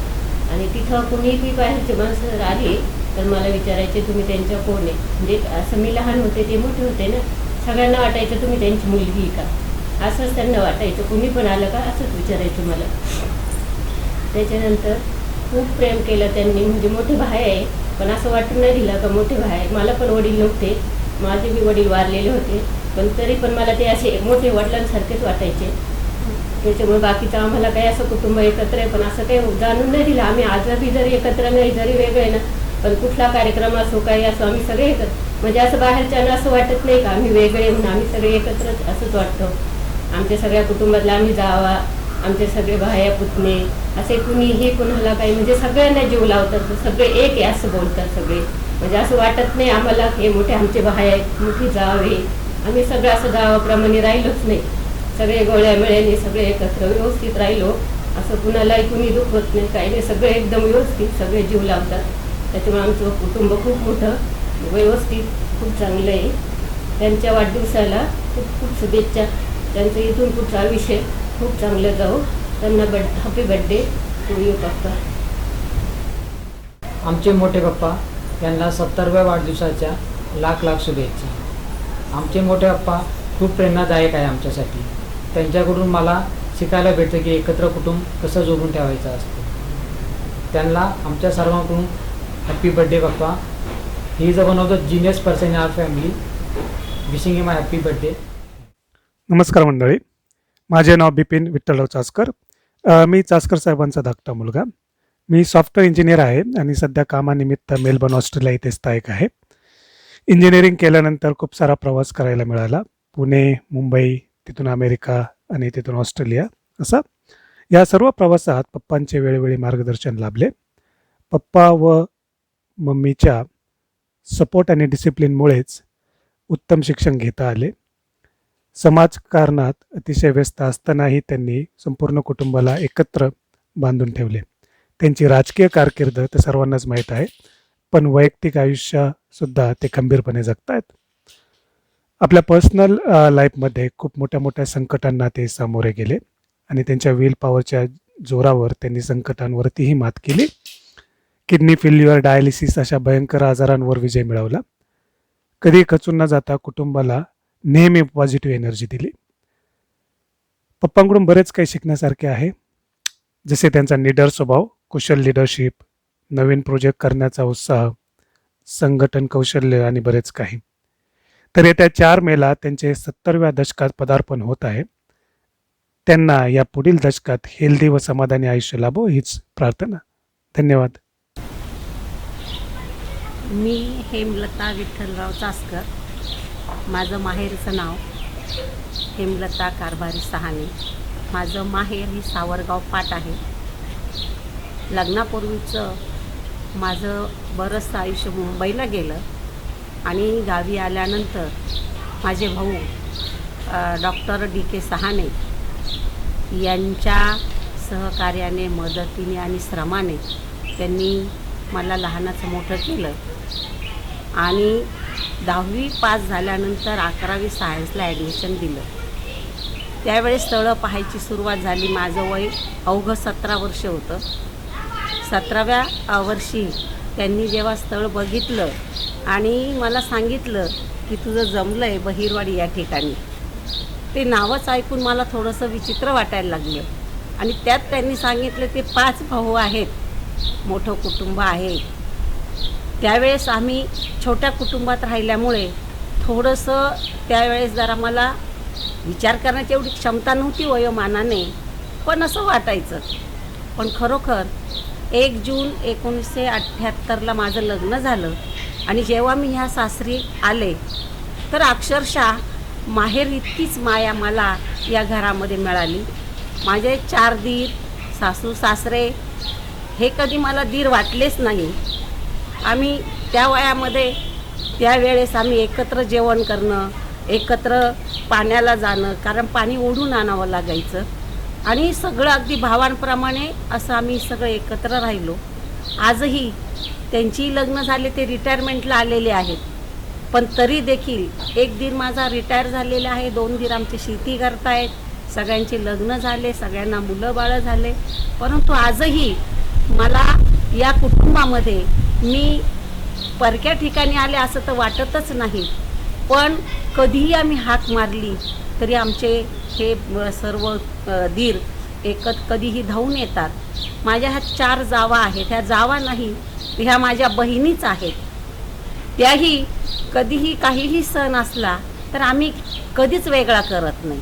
आणि तिथं कुणीही बाहेरचे माणसं आली तर मला विचारायचे तुम्ही त्यांच्या कोण आहे. म्हणजे असं मी लहान होते, ते मोठे होते ना, सगळ्यांना वाटायचं तुम्ही त्यांची मुलगी का, असंच त्यांना वाटायचं. कुणी पण आलं का असंच विचारायचं मला. त्याच्यानंतर खूप प्रेम केलं त्यांनी. म्हणजे मोठे भाई आहे, पण असं वाटून नाही दिलं का मोठे भाई आहे. मला पण वडील नव्हते, माझे बी वडील वारलेले होते, पण तरी पण मला ते असे मोठे वडिलांसारखेच वाटायचे. त्याच्यामुळे बाकीचं आम्हाला काही असं कुटुंब एकत्र आहे पण असं काही जाणून नाही दिलं. आम्ही आजही जरी एकत्र नाही, जरी वेगळे ना, पण कुठला कार्यक्रम असो काही असो आम्ही सगळे एकत्र. म्हणजे असं बाहेरच्यानं असं वाटत नाही का आम्ही वेगळे म्हणून, आम्ही सगळे एकत्रच असंच वाटतं. आमच्या सगळ्या कुटुंबातला आम्ही जावा, आमचे सगळे भाया पुतणे असे कुणीही कुणाला काही म्हणजे सगळ्यांना जीव लावतात, सगळे एक आहे असं बोलतात सगळे. म्हणजे असं वाटत नाही आम्हाला हे मोठे आमचे भाई आहेत, मोठी जाव आहे. आम्ही सगळं असं गावाप्रमाणे राहिलोच नाही. सगळे गोळ्या मिळ्याने सगळे एकत्र व्यवस्थित राहिलो. असं कुणालाही कुणी दुखवत नाही, काही नाही. सगळे एकदम व्यवस्थित सगळे जीव लावतात. त्याच्यामुळे आमचं कुटुंब खूप मोठं व्यवस्थित खूप चांगलं आहे. त्यांच्या वाढदिवसाला खूप खूप शुभेच्छा. त्यांचं इथून पुढचं आयुष्य खूप चांगलं जाऊ. त्यांना हॅपी बर्थडे टू यू पप्पा. आमचे मोठे पप्पा यांना 70व्या वाढदिवसाच्या लाख लाख शुभेच्छा. आमचे मोठे पप्पा खूप प्रेरणादायक आहे आमच्यासाठी. त्यांच्याकडून मला शिकायला भेटतं की एकत्र कुटुंब कसं जोडून ठेवायचं असतं. त्यांना आमच्या सर्वांकडून हॅपी बर्थडे पप्पा. He is one of the genius person in our family. Wishing him happy birthday. नमस्कार मंडळी, माझे नाव बिपिन विठ्ठलराव चासकर. मी चासकर साहेबांचा धाकटा मुलगा. मी सॉफ्टवेअर इंजिनियर आहे आणि सध्या कामानिमित्त मेलबर्न ऑस्ट्रेलिया इथे स्थायिक आहे. इंजिनिअरिंग केल्यानंतर खूप सारा प्रवास करायला मिळाला. पुणे, मुंबई, तिथून अमेरिका आणि तिथून ऑस्ट्रेलिया. असा या सर्व प्रवासात पप्पांचे वेळोवेळी मार्गदर्शन लाभले. पप्पा व मम्मीच्या सपोर्ट आणि डिसिप्लिनमुळेच उत्तम शिक्षण घेता आले. समाजकारणात अतिशय व्यस्त असतानाही त्यांनी संपूर्ण कुटुंबाला एकत्र बांधून ठेवले. त्यांची राजकीय कारकीर्द तर सर्वांनाच माहीत आहे, पण वैयक्तिक आयुष्यसुद्धा ते खंबीरपणे जगत आहेत. आपल्या पर्सनल लाईफमध्ये खूप मोठ्या मोठ्या संकटांना ते सामोरे गेले आणि त्यांच्या विल पॉवरच्या जोरावर त्यांनी संकटांवरतीही मात केली. किडनी फेल्युअर, डायलिसिस अशा भयंकर आजारांवर विजय मिळवला. कधी खचून न जाता कुटुंबाला नेहमी पॉझिटिव्ह एनर्जी दिली. पप्पांकडून बरेच काही शिकण्यासारखे आहे, जसे त्यांचा निडर स्वभाव, कुशल लिडरशिप, नवीन प्रोजेक्ट करण्याचा उत्साह, संघटन कौशल्य आणि बरेच काही. तर येत्या 4 मेला त्यांचे 70व्या दशकात पदार्पण होत आहे. त्यांना या पुढील दशकात हेल्दी व समाधानी आयुष्य लाभो हीच प्रार्थना. धन्यवाद. मी हेमलता विठ्ठलराव चासकर. माझं माहेरचं नाव हेमलता कारभारी सहाने. माझं माहेर ही सावरगाव पाट आहे. लग्नापूर्वीचं माझं बरंचसं आयुष्य मुंबईला गेलं आणि गावी आल्यानंतर माझे भाऊ डॉक्टर DK सहाने यांच्या सहकार्याने, मदतीने आणि श्रमाने त्यांनी मला लहानाचं मोठं केलं आणि 10वी पास झाल्यानंतर 11वी सायन्सला ॲडमिशन दिलं. त्यावेळेस स्थळं पाहायची सुरुवात झाली. माझं वय अवघं 17 वर्ष होतं. 17व्या वर्षी त्यांनी जेव्हा स्थळ बघितलं आणि मला सांगितलं की तुझं जमलं आहे बहिरवाडी या ठिकाणी, ते नावच ऐकून मला थोडंसं विचित्र वाटायला लागलं. आणि त्यात त्यांनी सांगितलं ते 5 भाऊ आहेत, मोठं कुटुंब आहे. त्यावेळेस आम्ही छोट्या कुटुंबात राहिल्यामुळे थोडंसं त्यावेळेस जरा मला विचार करण्याची एवढी क्षमता नव्हती वयोमानाने, पण असं वाटायचं. पण खरोखर 1 जून 1978ला माझं लग्न झालं आणि जेव्हा मी ह्या सासरी आले तर अक्षरशः माहेर इतकीच माया मला या घरामध्ये मिळाली. माझे 4 दीर, सासू सासरे हे कधी मला दीर वाटलेच नाही. आम्ही त्या वयामध्ये त्यावेळेस आम्ही एकत्र जेवण करणं, एकत्र पाण्याला जाणं, कारण पाणी ओढून आणावं लागायचं आणि सगळं अगदी भावांप्रमाणे असं आम्ही सगळं एकत्र राहिलो. आजही त्यांची लग्न झाले, ते रिटायरमेंटला आलेले आहेत, पण तरी देखील 1 दीर माझा रिटायर झालेला आहे, 2 दीर आमची शेती करतायत, सगळ्यांची लग्न झाले, सगळ्यांना मुलं बाळं झाले. परंतु आजही मला या कुटुंबामध्ये मी परक्या ठिकाणी आले असं तर वाटतच नाही. पण कधीही आम्ही हाक मारली तरी आमचे हे सर्व दीर कधीही धावून येतात. माझ्या ह्या 4 जावा आहेत, ह्या जावा नाही, ह्या माझ्या बहिणीच आहेत. त्याही कधीही काहीही सण असला तर आम्ही कधीच वेगळा करत नाही.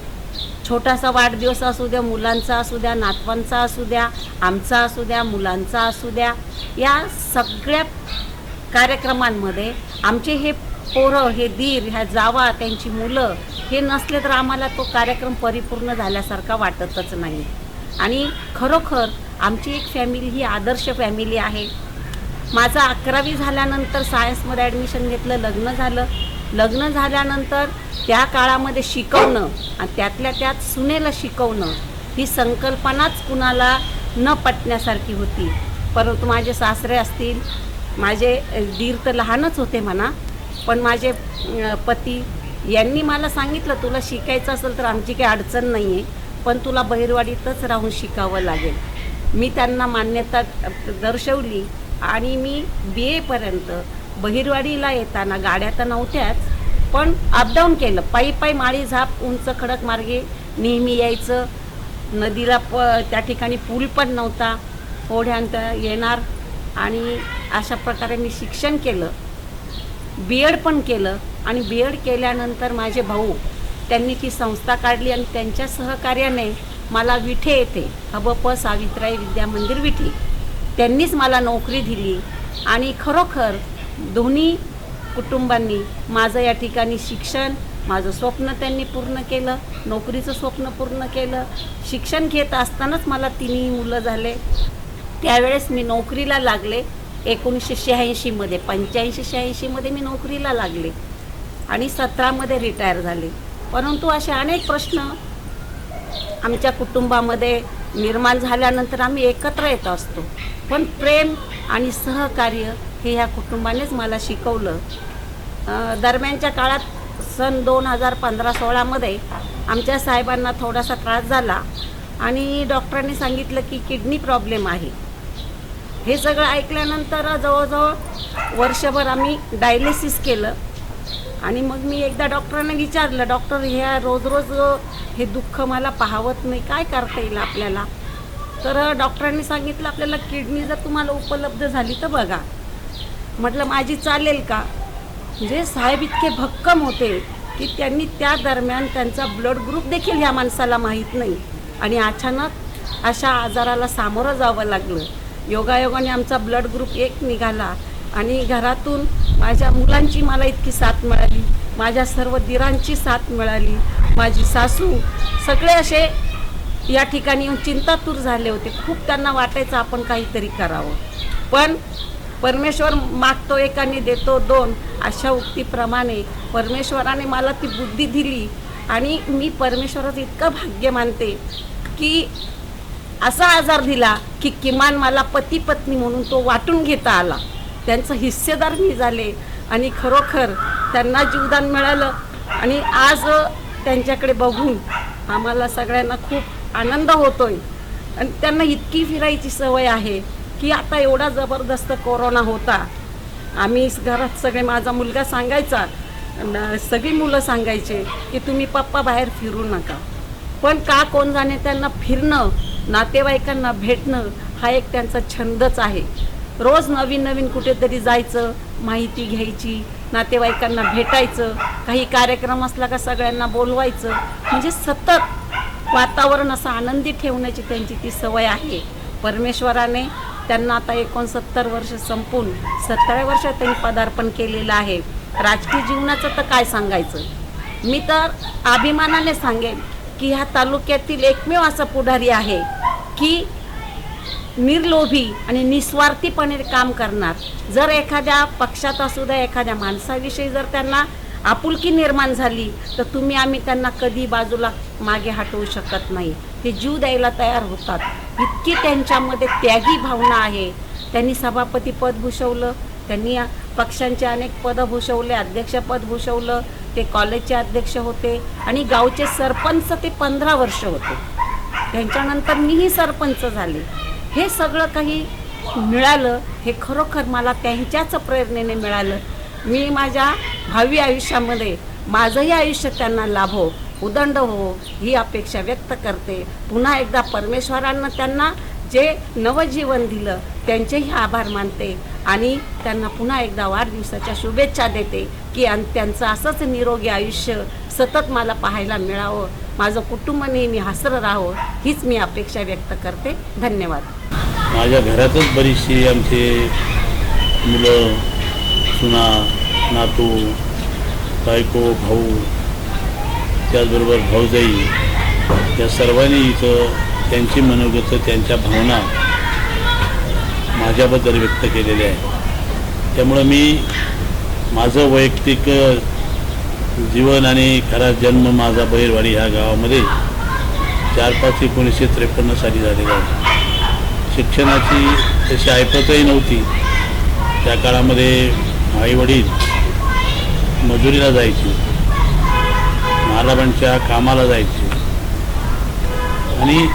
छोटासा वाढदिवस असू द्या, मुलांचा असू द्या, नातवांचा असू द्या, आमचा असू द्या, मुलांचा असू द्या, या सगळ्या कार्यक्रमांमध्ये आमचे हे पोरं, हे दीर, ह्या जावा, त्यांची मुलं हे नसले तर आम्हाला तो कार्यक्रम परिपूर्ण झाल्यासारखा वाटतच नाही. आणि खरोखर आमची एक फॅमिली ही आदर्श फॅमिली आहे. माझं 11वी झाल्यानंतर सायन्समध्ये ॲडमिशन घेतलं, लग्न झालं. लग्न झाल्यानंतर त्या काळामध्ये शिकवणं आणि त्यातल्या त्यात सुनेला शिकवणं ही संकल्पनाच कुणाला न पटण्यासारखी होती. परंतु माझे सासरे असतील, माझे दीर तर लहानच होते म्हणा, पण माझे पती यांनी मला सांगितलं तुला शिकायचं असेल तर आमची काही अडचण नाही आहे, पण तुला बहिरवाडीतच राहून शिकावं लागेल. मी त्यांना मान्यता दर्शवली आणि मी BA पर्यंत बहिरवाडीला येताना गाड्या तर नव्हत्याच, पण अपडाऊन केलं. पायी माळी झाप उंच खडक मार्गे नेहमी यायचं. नदीला त्या ठिकाणी पूल पण नव्हता, ओढ्यांत येणार आणि अशा प्रकारे मी शिक्षण केलं. BEd पण केलं आणि BEd केल्यानंतर माझे भाऊ त्यांनी ती संस्था काढली आणि त्यांच्या सहकार्याने मला विठे येथे हबप सावित्राई विद्या मंदिर विठी त्यांनीच मला नोकरी दिली. आणि खरोखर दोन्ही कुटुंबांनी माझं या ठिकाणी शिक्षण, माझं स्वप्न त्यांनी पूर्ण केलं, नोकरीचं स्वप्न पूर्ण केलं. शिक्षण घेत असतानाच मला 3 मुलं झाले. त्यावेळेस मी नोकरीला लागले 1986मध्ये, 85-86मध्ये मी नोकरीला लागले आणि 17मध्ये रिटायर झाले. परंतु असे अनेक प्रश्न आमच्या कुटुंबामध्ये निर्माण झाल्यानंतर आम्ही एकत्र येत असतो, पण प्रेम आणि सहकार्य हे ह्या कुटुंबानेच मला शिकवलं. दरम्यानच्या काळात सन 2015-16मध्ये आमच्या साहेबांना थोडासा त्रास झाला आणि डॉक्टरांनी सांगितलं की किडनी प्रॉब्लेम आहे. हे सगळं ऐकल्यानंतर जवळजवळ वर्षभर आम्ही डायलिसिस केलं. आणि मग मी एकदा डॉक्टरांना विचारलं, डॉक्टर ह्या रोज हे दुःख मला पाहावत नाही, काय करता येईल आपल्याला? तर डॉक्टरांनी सांगितलं आपल्याला किडनी जर तुम्हाला उपलब्ध झाली तर बघा. म्हटलं माझी चालेल का? म्हणजे साहेब इतके भक्कम होते की त्यांनी त्या दरम्यान त्यांचा ब्लड ग्रुप देखील ह्या माणसाला माहीत नाही आणि अचानक अशा आजाराला सामोरं जावं लागलं. योगायोगाने आमचा ब्लड ग्रुप 1 निघाला आणि घरातून माझ्या मुलांची मला इतकी साथ मिळाली, माझ्या सर्व दिरांची साथ मिळाली, माझी सासू, सगळे असे या ठिकाणी येऊन चिंतातूर झाले होते. खूप त्यांना वाटायचं आपण काहीतरी करावं, पण परमेश्वर मागतो 1 आणि देतो 2 अशा उक्तीप्रमाणे परमेश्वराने मला ती बुद्धी दिली. आणि मी परमेश्वराचं इतकं भाग्य मानते की असा आजार दिला की किमान मला पती पत्नी म्हणून तो वाटून घेता आला. त्यांचं हिस्सेदार मी झाले आणि खरोखर त्यांना जीवदान मिळालं. आणि आज त्यांच्याकडे बघून आम्हाला सगळ्यांना खूप आनंद होतोय. आणि त्यांना इतकी फिरायची सवय आहे की आता एवढा जबरदस्त कोरोना होता, आम्ही घरात सगळे, माझा मुलगा सांगायचा, सगळी मुलं सांगायचे की तुम्ही पप्पा बाहेर फिरू नका. पण का कोण जाणे त्यांना फिरणं, नातेवाईकांना भेटणं हा एक त्यांचा छंदच आहे. रोज नवीन नवीन कुठेतरी जायचं, माहिती घ्यायची, नातेवाईकांना भेटायचं, काही कार्यक्रम असला का सगळ्यांना बोलवायचं, म्हणजे सतत वातावरण असं आनंदी ठेवण्याची त्यांची ती सवय आहे. परमेश्वराने त्यांना आता 69 वर्ष संपून 70व्या वर्षात त्यांनी पदार्पण केलेलं आहे. राजकीय जीवनाचं तर काय सांगायचं. मी तर अभिमानाने सांगेन की ह्या तालुक्यातील एकमेव असा पुढारी आहे की निर्लोभी आणि निस्वार्थीपणे काम करणार. जर एखाद्या पक्षात असू द्या, एखाद्या माणसाविषयी जर त्यांना आपुलकी निर्माण झाली तर आम्ही त्यांना कधी बाजूला मागे हटवू शकत नाही. ते जीव द्यायला तयार होतात. इतकी त्यांच्यामध्ये त्यागी भावना आहे. त्यांनी सभापती पद भूषवलं, त्यांनी पक्षांचे अनेक पदं भूषवले, अध्यक्षपद भूषवलं, ते कॉलेजचे अध्यक्ष होते आणि गावचे सरपंच ते 15 वर्ष होते. त्यांच्यानंतर मीही सरपंच झाले. हे सगळं काही मिळालं हे खरोखर मला त्यांच्याच प्रेरणेने मिळालं. मी माझ्या भावी आयुष्यामध्ये माझंही आयुष्य त्यांना लाभो, उदंड हो ही अपेक्षा व्यक्त करते. पुन्हा एकदा परमेश्वरानं त्यांना जे नवजीवन दिलं त्यांचेही आभार मानते आणि त्यांना पुन्हा एकदा वाढदिवसाच्या शुभेच्छा देते की त्यांचं असंच निरोगी आयुष्य सतत मला पाहायला मिळावं, माझं कुटुंब नेहमी हसरं राहावं हीच मी अपेक्षा व्यक्त करते. धन्यवाद. माझ्या घरातच बरीचशी आमचे मुलं, सुना, नातू, बायको, भाऊ, त्याचबरोबर भाऊजाई या सर्वांनी इथं त्यांची मनोगत, त्यांच्या भावना माझ्याबद्दल व्यक्त केलेल्या आहेत. त्यामुळं मी माझं वैयक्तिक जीवन आणि खरा जन्म माझा बहिरवाडी ह्या गावामध्ये 4/5/1953 साली झालेला आहे. शिक्षणाची तशी ऐपतही नव्हती. त्या काळामध्ये आईवडील मजुरीला जायचे, महाराजांच्या कामाला जायचे आणि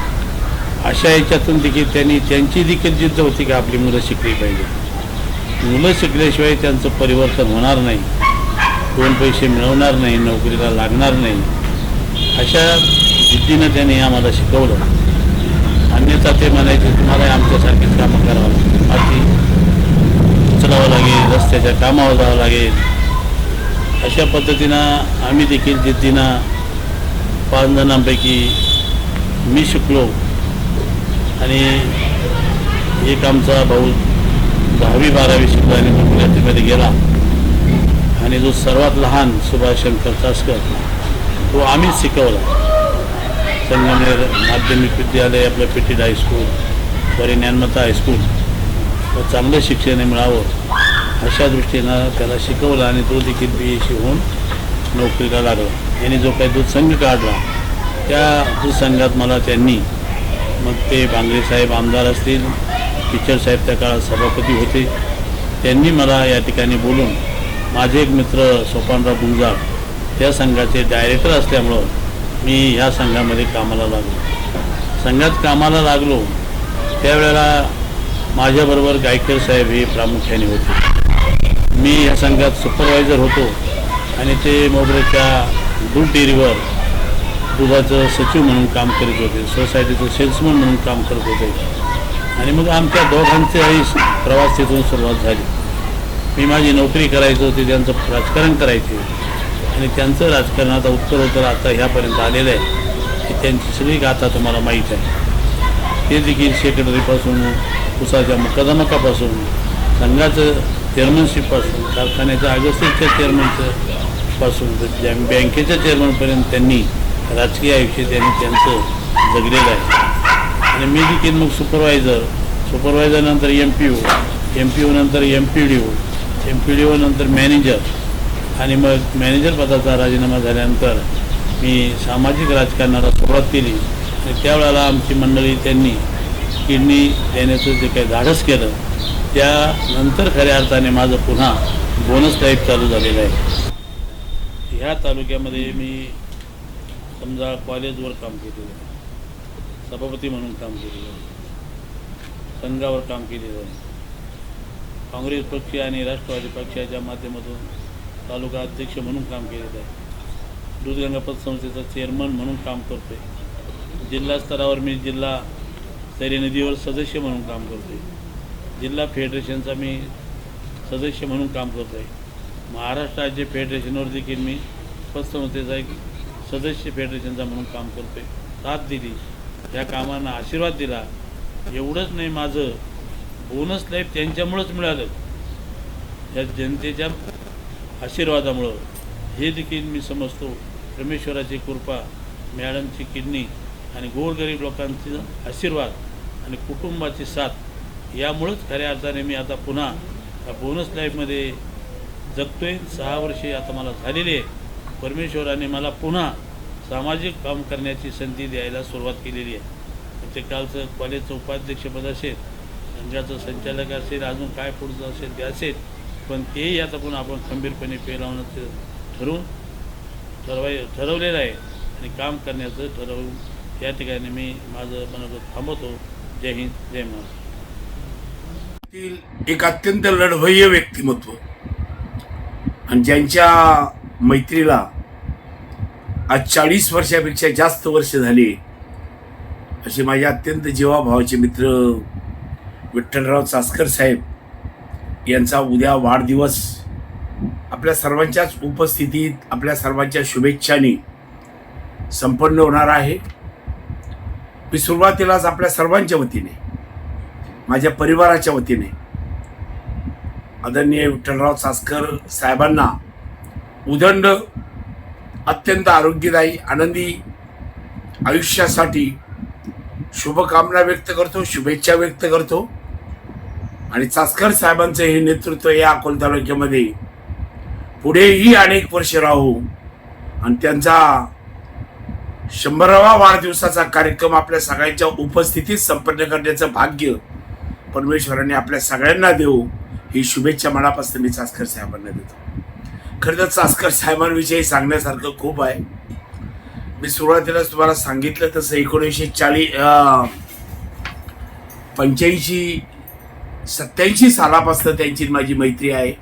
अशा याच्यातून देखील त्यांची देखील जिद्द होती की आपली मुलं शिकली पाहिजे. मुलं शिकल्याशिवाय त्यांचं परिवर्तन होणार नाही, 2 पैसे मिळवणार नाही, नोकरीला लागणार नाही. अशा जिद्दीनं त्यांनी आम्हाला शिकवलं. अन्यथा ते म्हणायचे तुम्हाला आमच्यासारखीच कामं करावं लागतील, माती उचलावं लागेल, रस्त्याच्या कामावर जावं लागेल. अशा पद्धतीनं आम्ही देखील जिद्दीनं 5 जणांपैकी मी शिकलो आणि एक आमचा भाऊ 10वी 12वी शिकला आणि मुलाखतीमध्ये गेला आणि जो सर्वात लहान सुभाष शंकर चासकर तो आम्हीच शिकवला. संगमनेर माध्यमिक विद्यालय, आपलं पेटीड हायस्कूल, वरी ज्ञानमाता हायस्कूल व चांगलं शिक्षण मिळावं अशा दृष्टीनं त्याला शिकवलं आणि तो देखील BSc होऊन नोकरीला लागला. यांनी जो काही दूध संघ काढला त्या दूध संघात मला त्यांनी, मग ते बांगरे साहेब आमदार असतील, टीचर साहेब त्या काळात सभापती होते, त्यांनी मला या ठिकाणी बोलून, माझे एक मित्र सोपानराव गुंजाळ त्या संघाचे डायरेक्टर असल्यामुळं मी ह्या संघामध्ये कामाला लागलो. संघात कामाला लागलो त्यावेळेला माझ्याबरोबर गायकर साहेब हे प्रामुख्याने होते. मी या संघात सुपरवायझर होतो आणि ते मोगऱ्याच्या दूध डेअरीवर दुधाचं सचिव म्हणून काम करीत होते, सोसायटीचं सेल्समन म्हणून काम करत होते. आणि मग आमच्या दोघांचाही प्रवास तिथून सुरुवात झाली. मी माझी नोकरी करायचो, ते त्यांचं राजकारण करायचे आणि त्यांचं राजकारण आता उत्तर आता ह्यापर्यंत आलेलं आहे की त्यांची सगळी गाथा तुम्हाला माहीत आहे. ते देखील सेक्रेटरीपासून, उसाच्या मुकादमकापासून, संघाचं चेअरमनशिपपासून, कारखान्याच्या अगस्तीच्या चेअरमनपासून बँकेच्या चेअरमनपर्यंत त्यांनी राजकीय आयुष्य त्यांचं जगलेलं आहे. आणि मी देखील मग सुपरवायझर नंतर MPO नंतर MPDO नंतर मॅनेजर आणि मग मॅनेजर पदाचा राजीनामा झाल्यानंतर मी सामाजिक राजकारणाला सुरुवात केली आणि त्यावेळेला आमची मंडळी त्यांनी किडनी देण्याचं जे काही धाडस केलं त्यानंतर खऱ्या अर्थाने माझं पुन्हा बोनस टाईप चालू झालेलं आहे. ह्या तालुक्यामध्ये मी समजा कॉलेजवर काम केलेलं आहे, सभापती म्हणून काम केलेलं आहे, संघावर काम केलेलं आहे, काँग्रेस पक्ष आणि राष्ट्रवादी पक्षाच्या माध्यमातून तालुका अध्यक्ष म्हणून काम केलेलं आहे, दूधगंगा पतसंस्थेचा चेअरमन म्हणून काम करतो आहे, जिल्हा स्तरावर मी जिल्हा स्तरीय निधीवर सदस्य म्हणून काम करतो आहे, जिल्हा फेडरेशनचा मी सदस्य म्हणून काम करतो आहे, महाराष्ट्र राज्य फेडरेशनवर देखील मी पतसंस्थेचा एक सदस्य फेडरेशनचा म्हणून काम करतो आहे. साथ दिली, या कामांना आशीर्वाद दिला. एवढंच नाही, माझं बोनस लाईफ त्यांच्यामुळंच मिळालं, या जनतेच्या आशीर्वादामुळं. हे देखील मी समजतो परमेश्वराची कृपा, मॅडमची किडनी आणि गोरगरीब लोकांचा आशीर्वाद आणि कुटुंबाची साथ यामुळंच खऱ्या अर्थाने मी आता पुन्हा या बोनस लाईफमध्ये जगतोय. 6 वर्षे आता मला झालेली आहे. परमेश्वराने मला पुन्हा सामाजिक काम करण्याची संधी द्यायला सुरुवात केलेली आहे. ते कालचं कॉलेजचं उपाध्यक्षपद असेल, संघाचं संचालक असेल, अजून काय पुढचं असेल ते असेल, पण तेही आता पुन्हा आपण खंबीरपणे पेलावण्याचं ठरवलेलं आहे आणि काम करण्याचं ठरवून या ठिकाणी मी माझं मनोगत थांबवतो. जय हिंद, जय महाराष्ट्र. एक अत्यंत लढवय्य व्यक्तिमत्व आणि ज्यांच्या मैत्रीला आज 40 वर्षापेक्षा जास्त वर्ष झाली असे माझे अत्यंत जीवाभावाचे मित्र विठ्ठलराव चासकर साहेब यांचा उद्या वाढदिवस आपल्या सर्वांच्याच उपस्थितीत, आपल्या सर्वांच्या शुभेच्छांनी संपन्न होणार आहे. मी सुरुवातीलाच आपल्या सर्वांच्या वतीने, माझ्या परिवाराच्या वतीने आदरणीय विठ्ठलराव चासकर साहेबांना उदंड, अत्यंत आरोग्यदायी, आनंदी आयुष्यासाठी शुभकामना व्यक्त करतो, शुभेच्छा व्यक्त करतो. आणि चासकर साहेबांचं हे नेतृत्व या अकोला तालुक्यामध्ये पुढेही अनेक वर्ष राहू आणि त्यांचा 100वा वाढदिवसाचा कार्यक्रम आपल्या सगळ्यांच्या उपस्थितीत संपन्न करण्याचं भाग्य परमेश्वराने आपल्या सगळ्यांना देऊ, ही शुभेच्छा मनापासून मी चासकर साहेबांना देतो. खरं तर चासकर साहेबांविषयी सांगण्यासारखं खूप आहे. मी सुरुवातीलाच तुम्हाला सांगितलं तसं 1985-87 सालापासून त्यांची माझी मैत्री आहे.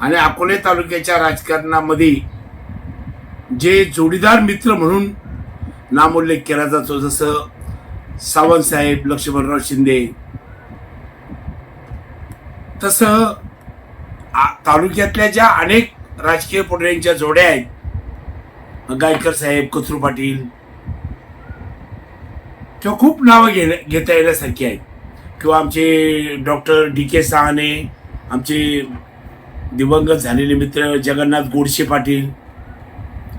आणि अकोले तालुक्याच्या राजकारणामध्ये जे जोडीदार मित्र म्हणून नामोल्लेख केला जातो, जसं सावंतसाहेब, लक्ष्मणराव शिंदे, तसं तालुक्यातल्या ज्या अनेक राजकीय पुढाऱ्यांच्या जोड्या आहेत, गायकर साहेब, कचरू पाटील, किंवा खूप नावं घेता येण्यासारखी आहेत, किंवा आमचे डॉक्टर DK साहाने, आमचे दिवंगत झालेले मित्र जगन्नाथ गोडसे पाटील,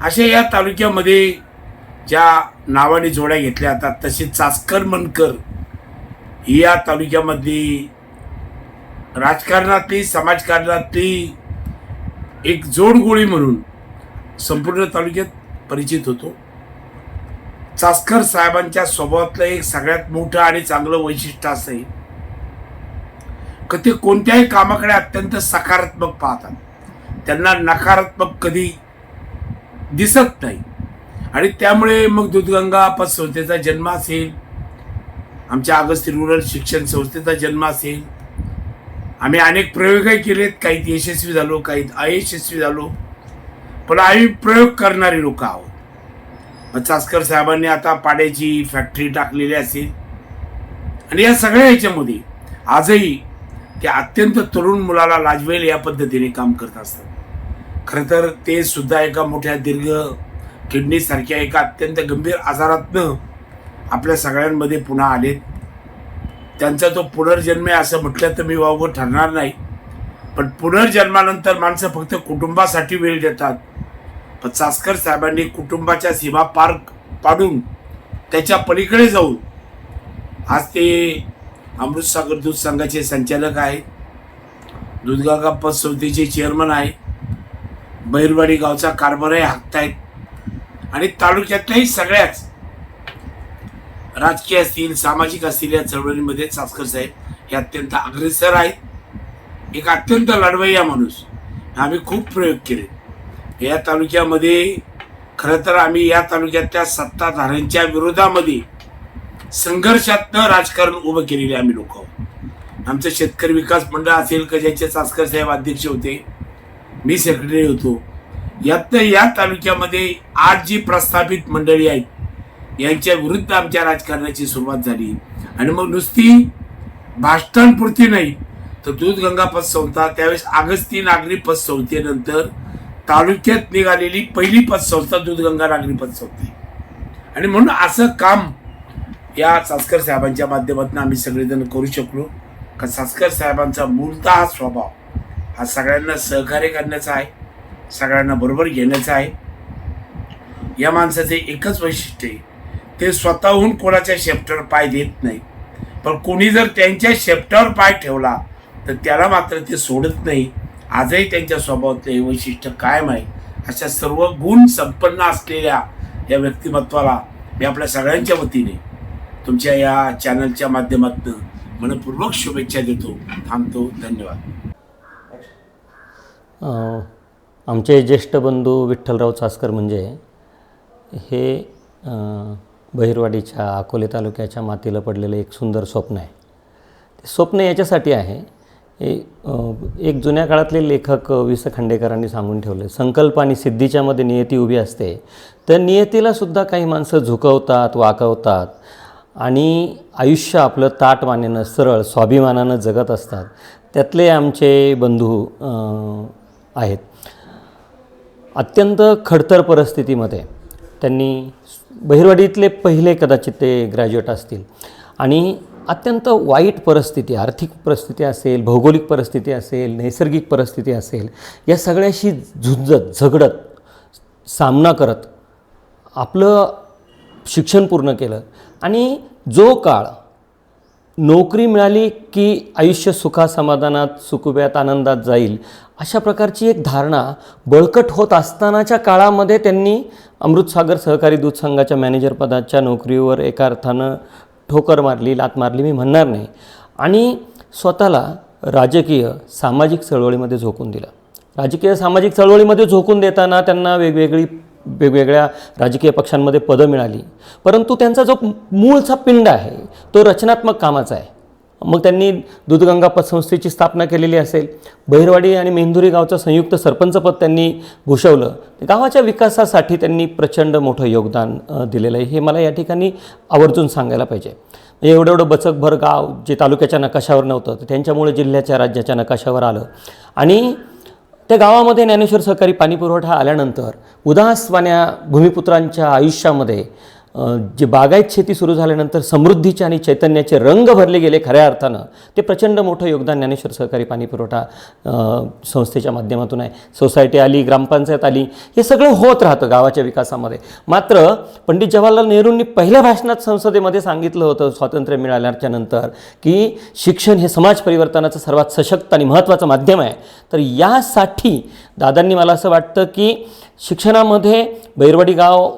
अशा या तालुक्यामध्ये ज्या नावाने जोड्या घेतल्या जातात, तसे चासकर मनकर ही या तालुक्यामधली राजकारणातली, समाजकारणातली एक जोडगोळी म्हणून संपूर्ण तालुक्यात परिचित होतो. चासकर साहेबांच्या स्वभावातलं एक सगळ्यात मोठं आणि चांगलं वैशिष्ट्य असं आहे की ते कोणत्याही कामाकडे अत्यंत सकारात्मक पाहतात. त्यांना नकारात्मक कधी दिसत नाही. आणि त्यामुळे मग दूधगंगा पतसंस्थेचा जन्म असेल, आमच्या अगस्ती रुरल शिक्षण संस्थेचा जन्म असेल, आम्ही अनेक प्रयोगही केलेत, काही यशस्वी झालो, काही अयशस्वी झालो, पण आम्ही प्रयोग करणारी लोक आहोत. चासकर साहेबांनी आता पाड्याची फॅक्टरी टाकलेली असेल आणि या सगळ्या ह्याच्यामध्ये आजही ते अत्यंत तरुण मुलाला लाजवेल या पद्धतीने काम करत असतात. खरं तर ते सुद्धा एका मोठ्या दीर्घ किडनीसारख्या एका अत्यंत गंभीर आजारातनं आपल्या सगळ्यांमध्ये पुन्हा आलेत. त्यांचा तो पुनर्जन्म आहे असं म्हटलं तर मी वावगं ठरणार नाही, पण पुनर्जन्मानंतर माणसं फक्त कुटुंबासाठी वेळ देतात. पण चासकर साहेबांनी कुटुंबाच्या सीमा पार पाडून त्याच्या पलीकडे जाऊन आज ते अमृतसागर दूध संघाचे संचालक आहेत, दूधगंगा पतसंस्थेचे चेअरमन आहे, बैरवाडी गावचा कारभारही हाकतायत आणि तालुक्यातल्याही सगळ्याच राजकीय असतील, सामाजिक असतील, या चळवळीमध्ये चासकर साहेब हे अत्यंत अग्रेसर आहेत. एक अत्यंत लढवय्या माणूस. आम्ही खूप प्रयोग केले या तालुक्यामध्ये. खरं तर आम्ही या तालुक्यातल्या सत्ताधाऱ्यांच्या विरोधामध्ये संघर्षातनं राजकारण उभं केलेले आम्ही लोक आहोत. आमचं शेतकरी विकास मंडळ असेल का, ज्याचे चासकर साहेब अध्यक्ष होते, मी सेक्रेटरी होतो. यातनं या तालुक्यामध्ये 8 जी प्रस्थापित मंडळी आहेत यांच्या विरुद्ध आमच्या राजकारणाची सुरुवात झाली. आणि मग नुसती भाषणांपुरती नाही तर दूधगंगा पतसंस्था, त्यावेळेस अगस्ती नागरी पतसंस्थेनंतर तालुक्यात निघालेली पहिली पतसंस्था दूधगंगा नागरी पतसंस्था आहे. आणि म्हणून असं काम या चासकर साहेबांच्या माध्यमातून आम्ही सगळेजण करू शकलो. का चासकर साहेबांचा मूलतः स्वभाव हा सगळ्यांना सहकार्य करण्याचा आहे, सगळ्यांना बरोबर घेण्याचा आहे. या माणसाचे एकच वैशिष्ट्य आहे, ते स्वतःहून कोणाच्या शेपटावर पाय देत नाही, पण कोणी जर त्यांच्या शेपटावर पाय ठेवला तर त्याला मात्र ते सोडत नाही. आजही त्यांच्या स्वभावातलं हे वैशिष्ट्य कायम आहे. अशा सर्व गुण संपन्न असलेल्या या व्यक्तिमत्वाला मी आपल्या सगळ्यांच्या वतीने तुमच्या या चॅनलच्या माध्यमातून मनपूर्वक शुभेच्छा देतो. थांबतो. धन्यवाद. आमचे ज्येष्ठ बंधू विठ्ठलराव चासकर म्हणजे हे बहिरवाडीच्या अकोले तालुक्याच्या मातीला पडलेलं एक सुंदर स्वप्न आहे. ते स्वप्न याच्यासाठी आहे, एक जुन्या काळातले लेखक वि स खांडेकरांनी सांगून ठेवले, संकल्प आणि सिद्धीच्यामध्ये नियती उभी असते. तर नियतीलासुद्धा काही माणसं झुकवतात, वाकवतात आणि आयुष्य आपलं ताटमानेनं सरळ स्वाभिमानानं जगत असतात. त्यातले आमचे बंधू आहेत. अत्यंत खडतर परिस्थितीमध्ये त्यांनी, बहिरवाडीतले पहिले कदाचित ते ग्रॅज्युएट असतील, आणि अत्यंत वाईट परिस्थिती, आर्थिक परिस्थिती असेल, भौगोलिक परिस्थिती असेल, नैसर्गिक परिस्थिती असेल, या सगळ्याशी झुंजत झगडत सामना करत आपलं शिक्षण पूर्ण केलं. आणि जो काळ नोकरी मिळाली की आयुष्य सुखासमाधानात, सुखुब्यात, आनंदात जाईल, अशा प्रकारची एक धारणा बळकट होत असतानाच्या काळामध्ये त्यांनी अमृतसागर सहकारी दूध संघाच्या मॅनेजर पदाच्या नोकरीवर एका अर्थानं ठोकर मारली, लात मारली मी म्हणणार नाही, आणि स्वतःला राजकीय सामाजिक चळवळीमध्ये झोकून दिलं. राजकीय सामाजिक चळवळीमध्ये झोकून देताना त्यांना वेगवेगळ्या राजकीय पक्षांमध्ये पदं मिळाली, परंतु त्यांचा जो मूळचा पिंड आहे तो रचनात्मक कामाचा आहे. मग त्यांनी दूधगंगा पतसंस्थेची स्थापना केलेली असेल, बहिरवाडी आणि मेंदुरी गावचं संयुक्त सरपंचपद त्यांनी भूषवलं. गावाच्या विकासासाठी त्यांनी प्रचंड मोठं योगदान दिलेलं आहे, हे मला या ठिकाणी आवर्जून सांगायला पाहिजे. एवढं बचकभर गाव जे तालुक्याच्या नकाशावर नव्हतं, तर त्यांच्यामुळे जिल्ह्याच्या, राज्याच्या नकाशावर आलं. आणि त्या गावामध्ये ज्ञानेश्वर सहकारी पाणीपुरवठा आल्यानंतर उदासवाण्या भूमिपुत्रांच्या आयुष्यामध्ये जे बागायत शेती सुरू झाल्यानंतर समृद्धीचे आणि चैतन्याचे रंग भरले गेले खऱ्या अर्थानं. ते प्रचंड मोठं योगदान ज्ञानेश्वर सहकारी पाणीपुरवठा संस्थेच्या माध्यमातून आहे. सोसायटी आली, ग्रामपंचायत आली, हे सगळं होत राहतं गावाच्या विकासामध्ये. मात्र पंडित जवाहरलाल नेहरूंनी पहिल्या भाषणात संसदेमध्ये सांगितलं होतं स्वातंत्र्य मिळाल्याच्या नंतर की शिक्षण हे समाज परिवर्तनाचं सर्वात सशक्त आणि महत्त्वाचं माध्यम आहे. तर यासाठी दादांनी, मला असं वाटतं की शिक्षणामध्ये बहिरवाडी गाव,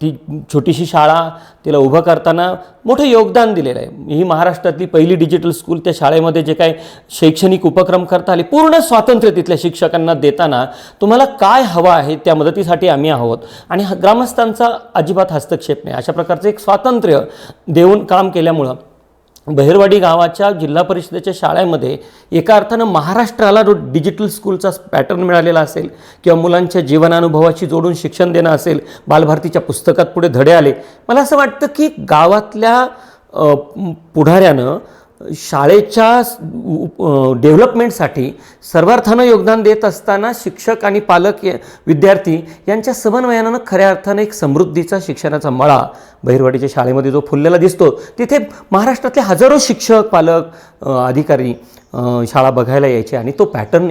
ती छोटीशी शाळा, तिला उभं करताना मोठं योगदान दिलेलं आहे. ही महाराष्ट्रातली पहिली डिजिटल स्कूल. त्या शाळेमध्ये जे काही शैक्षणिक उपक्रम करता आले, पूर्ण स्वातंत्र्य तिथल्या शिक्षकांना देताना तुम्हाला काय हवं आहे त्या मदतीसाठी आम्ही आहोत, आणि ग्रामस्थांचा अजिबात हस्तक्षेप नाही, अशा प्रकारचं एक स्वातंत्र्य देऊन काम केल्यामुळं बहिरवाडी गावाच्या जिल्हा परिषदेच्या शाळेमध्ये एका अर्थानं महाराष्ट्राला जो डिजिटल स्कूलचा पॅटर्न मिळालेला असेल, किंवा मुलांच्या जीवनानुभवाशी जोडून शिक्षण देणं असेल, बालभारतीच्या पुस्तकात पुढे धडे आले. मला असं वाटतं की गावातल्या पुढाऱ्यानं शाळेच्या डेव्हलपमेंटसाठी सर्वार्थानं योगदान देत असताना शिक्षक आणि पालक, विद्यार्थी यांच्या समन्वयानं खऱ्या अर्थानं एक समृद्धीचा शिक्षणाचा मळा बहिरवाडीच्या शाळेमध्ये जो फुललेला दिसतो, तिथे महाराष्ट्रातले हजारो शिक्षक, पालक, अधिकारी शाळा बघायला यायचे, आणि तो पॅटर्न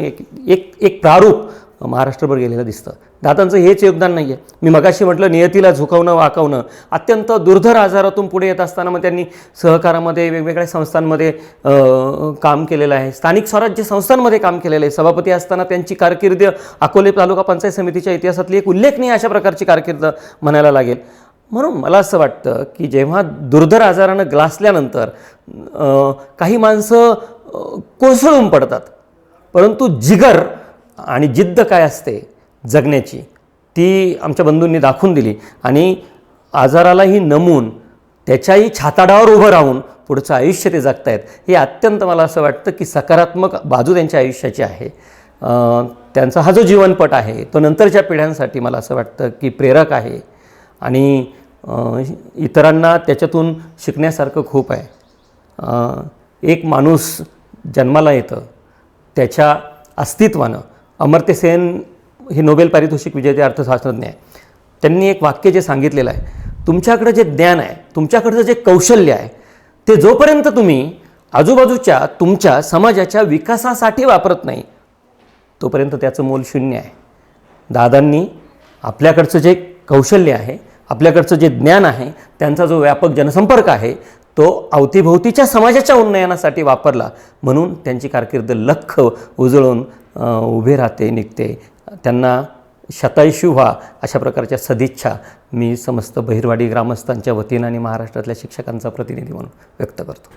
एक प्रारूप महाराष्ट्रभर गेलेलं दिसतं. दादांचं हेच योगदान नाही आहे. मी मगाशी म्हटलं नियतीला झुकवणं, वाकवणं. अत्यंत दुर्धर आजारातून पुढे येत असताना मग त्यांनी सहकारामध्ये, वेगवेगळ्या संस्थांमध्ये काम केलेलं आहे. स्थानिक स्वराज्य संस्थांमध्ये काम केलेलं आहे. सभापती असताना त्यांची कारकीर्द अकोले तालुका पंचायत समितीच्या इतिहासातली एक उल्लेखनीय अशा प्रकारची कारकीर्द म्हणायला लागेल. म्हणून मला असं वाटतं की जेव्हा दुर्धर आजारानं ग्लासल्यानंतर काही माणसं कोसळून पडतात, परंतु जिगर आणि जिद्द काय असते जगण्याची ती आमच्या बंधूंनी दाखवून दिली आणि आजारालाही नमून त्याच्याही छाताडावर उभं राहून पुढचं आयुष्य ते जगतायत. हे अत्यंत मला असं वाटतं की सकारात्मक बाजू त्यांच्या आयुष्याची आहे. त्यांचा हा जो जीवनपट आहे तो नंतरच्या पिढ्यांसाठी मला असं वाटतं की प्रेरक आहे आणि इतरांना त्याच्यातून शिकण्यासारखं खूप आहे. एक माणूस जन्माला येतं, त्याच्या अस्तित्वानं अमर्त्य सेन हे नोबेल पारितोषिक विजेते अर्थशास्त्रज्ञ आहे. त्यांनी एक वाक्य जे सांगितलेलं आहे, तुमच्याकडं जे ज्ञान आहे, तुमच्याकडचं जे कौशल्य आहे, ते जोपर्यंत तुम्ही आजूबाजूच्या तुमच्या समाजाच्या विकासासाठी वापरत नाही तोपर्यंत त्याचं मोल शून्य आहे. दादांनी आपल्याकडचं जे कौशल्य आहे, आपल्याकडचं जे ज्ञान आहे, त्यांचा जो व्यापक जनसंपर्क आहे तो अवतीभोवतीच्या समाजाच्या उन्नयनासाठी वापरला, म्हणून त्यांची कारकीर्द लख उजळून उभे राहते, निघते. त्यांना शतायुषी व्हा अशा प्रकारच्या सदिच्छा मी समस्त बहिरवाडी ग्रामस्थांच्या वतीनं आणि महाराष्ट्रातल्या शिक्षकांचा प्रतिनिधी म्हणून व्यक्त करतो.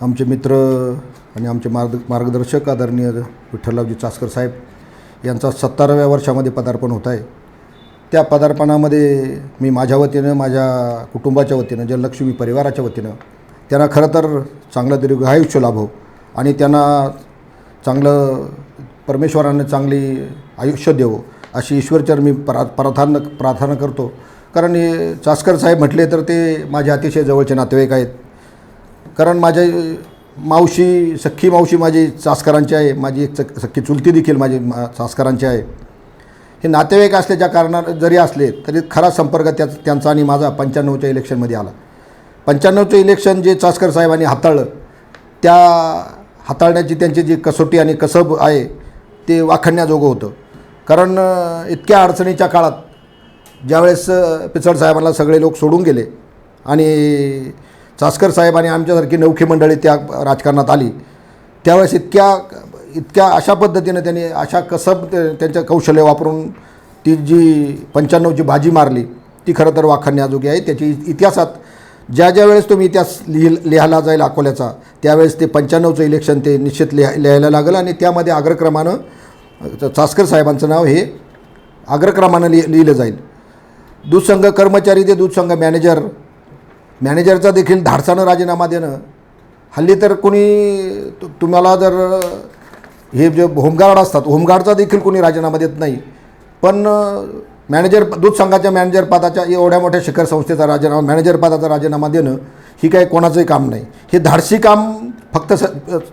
आमचे मित्र आणि आमचे मार्गदर्शक आदरणीय विठ्ठलरावजी चासकर साहेब यांचा 70व्या वर्षामध्ये पदार्पण होत आहे. त्या पदार्पणामध्ये मी माझ्या वतीनं, माझ्या कुटुंबाच्या वतीनं, जललक्ष्मी परिवाराच्या वतीनं त्यांना खरं तर चांगलं दीर्घायुष्य लाभो आणि त्यांना चांगलं परमेश्वरानं चांगली आयुष्य देवो अशी ईश्वरचरणी मी प्रार्थना करतो. कारण हे चासकर साहेब म्हटले तर ते माझे अतिशय जवळचे नातेवाईक आहेत. कारण माझ्या मावशी, सख्खी मावशी माझी चासकरांची आहे, माझी एक सख्खी चुलती देखील माझी चासकरांची आहे. हे नातेवाईक असल्याच्या कारणानं जरी असले तरी खरा संपर्क त्यांचा आणि माझा 95च्या इलेक्शनमध्ये आला. 95चं इलेक्शन जे चासकर साहेबांनी हाताळलं, त्या हाताळण्याची त्यांची जी कसोटी आणि कसब आहे ते वाखाणण्याजोगं होतं. कारण इतक्या अडचणीच्या काळात ज्यावेळेस पिचड साहेबांना सगळे लोक सोडून गेले आणि चासकर साहेब आणि आमच्यासारखी नौखी मंडळी त्या राजकारणात आली, त्यावेळेस इतक्या अशा पद्धतीनं त्यांनी अशा कसब त्यांचं कौशल्य वापरून ती जी 95ची बाजी मारली ती खरं तर वाखाणण्याजोगी आहे. त्याची इतिहासात ज्या वेळेस तुम्ही इतिहास लिहायला जाईल अकोल्याचा, त्यावेळेस ते 95चं इलेक्शन ते निश्चित लिहायला लागलं आणि त्यामध्ये अग्रक्रमानं चासकर साहेबांचं नाव हे अग्रक्रमानं लिहिलं जाईल. दूध संघ कर्मचारी ते दूध संघ मॅनेजरचा देखील धाडसानं राजीनामा देणं. हल्ली तर कोणी तुम्हाला जर हे जे होमगार्ड असतात, होमगार्डचा देखील कोणी राजीनामा देत नाही, पण दूध संघाच्या मॅनेजर पदाच्या एवढ्या मोठ्या शिखर संस्थेचा मॅनेजर पदाचा राजीनामा देणं ही काही कोणाचंही काम नाही. हे धाडसी काम फक्त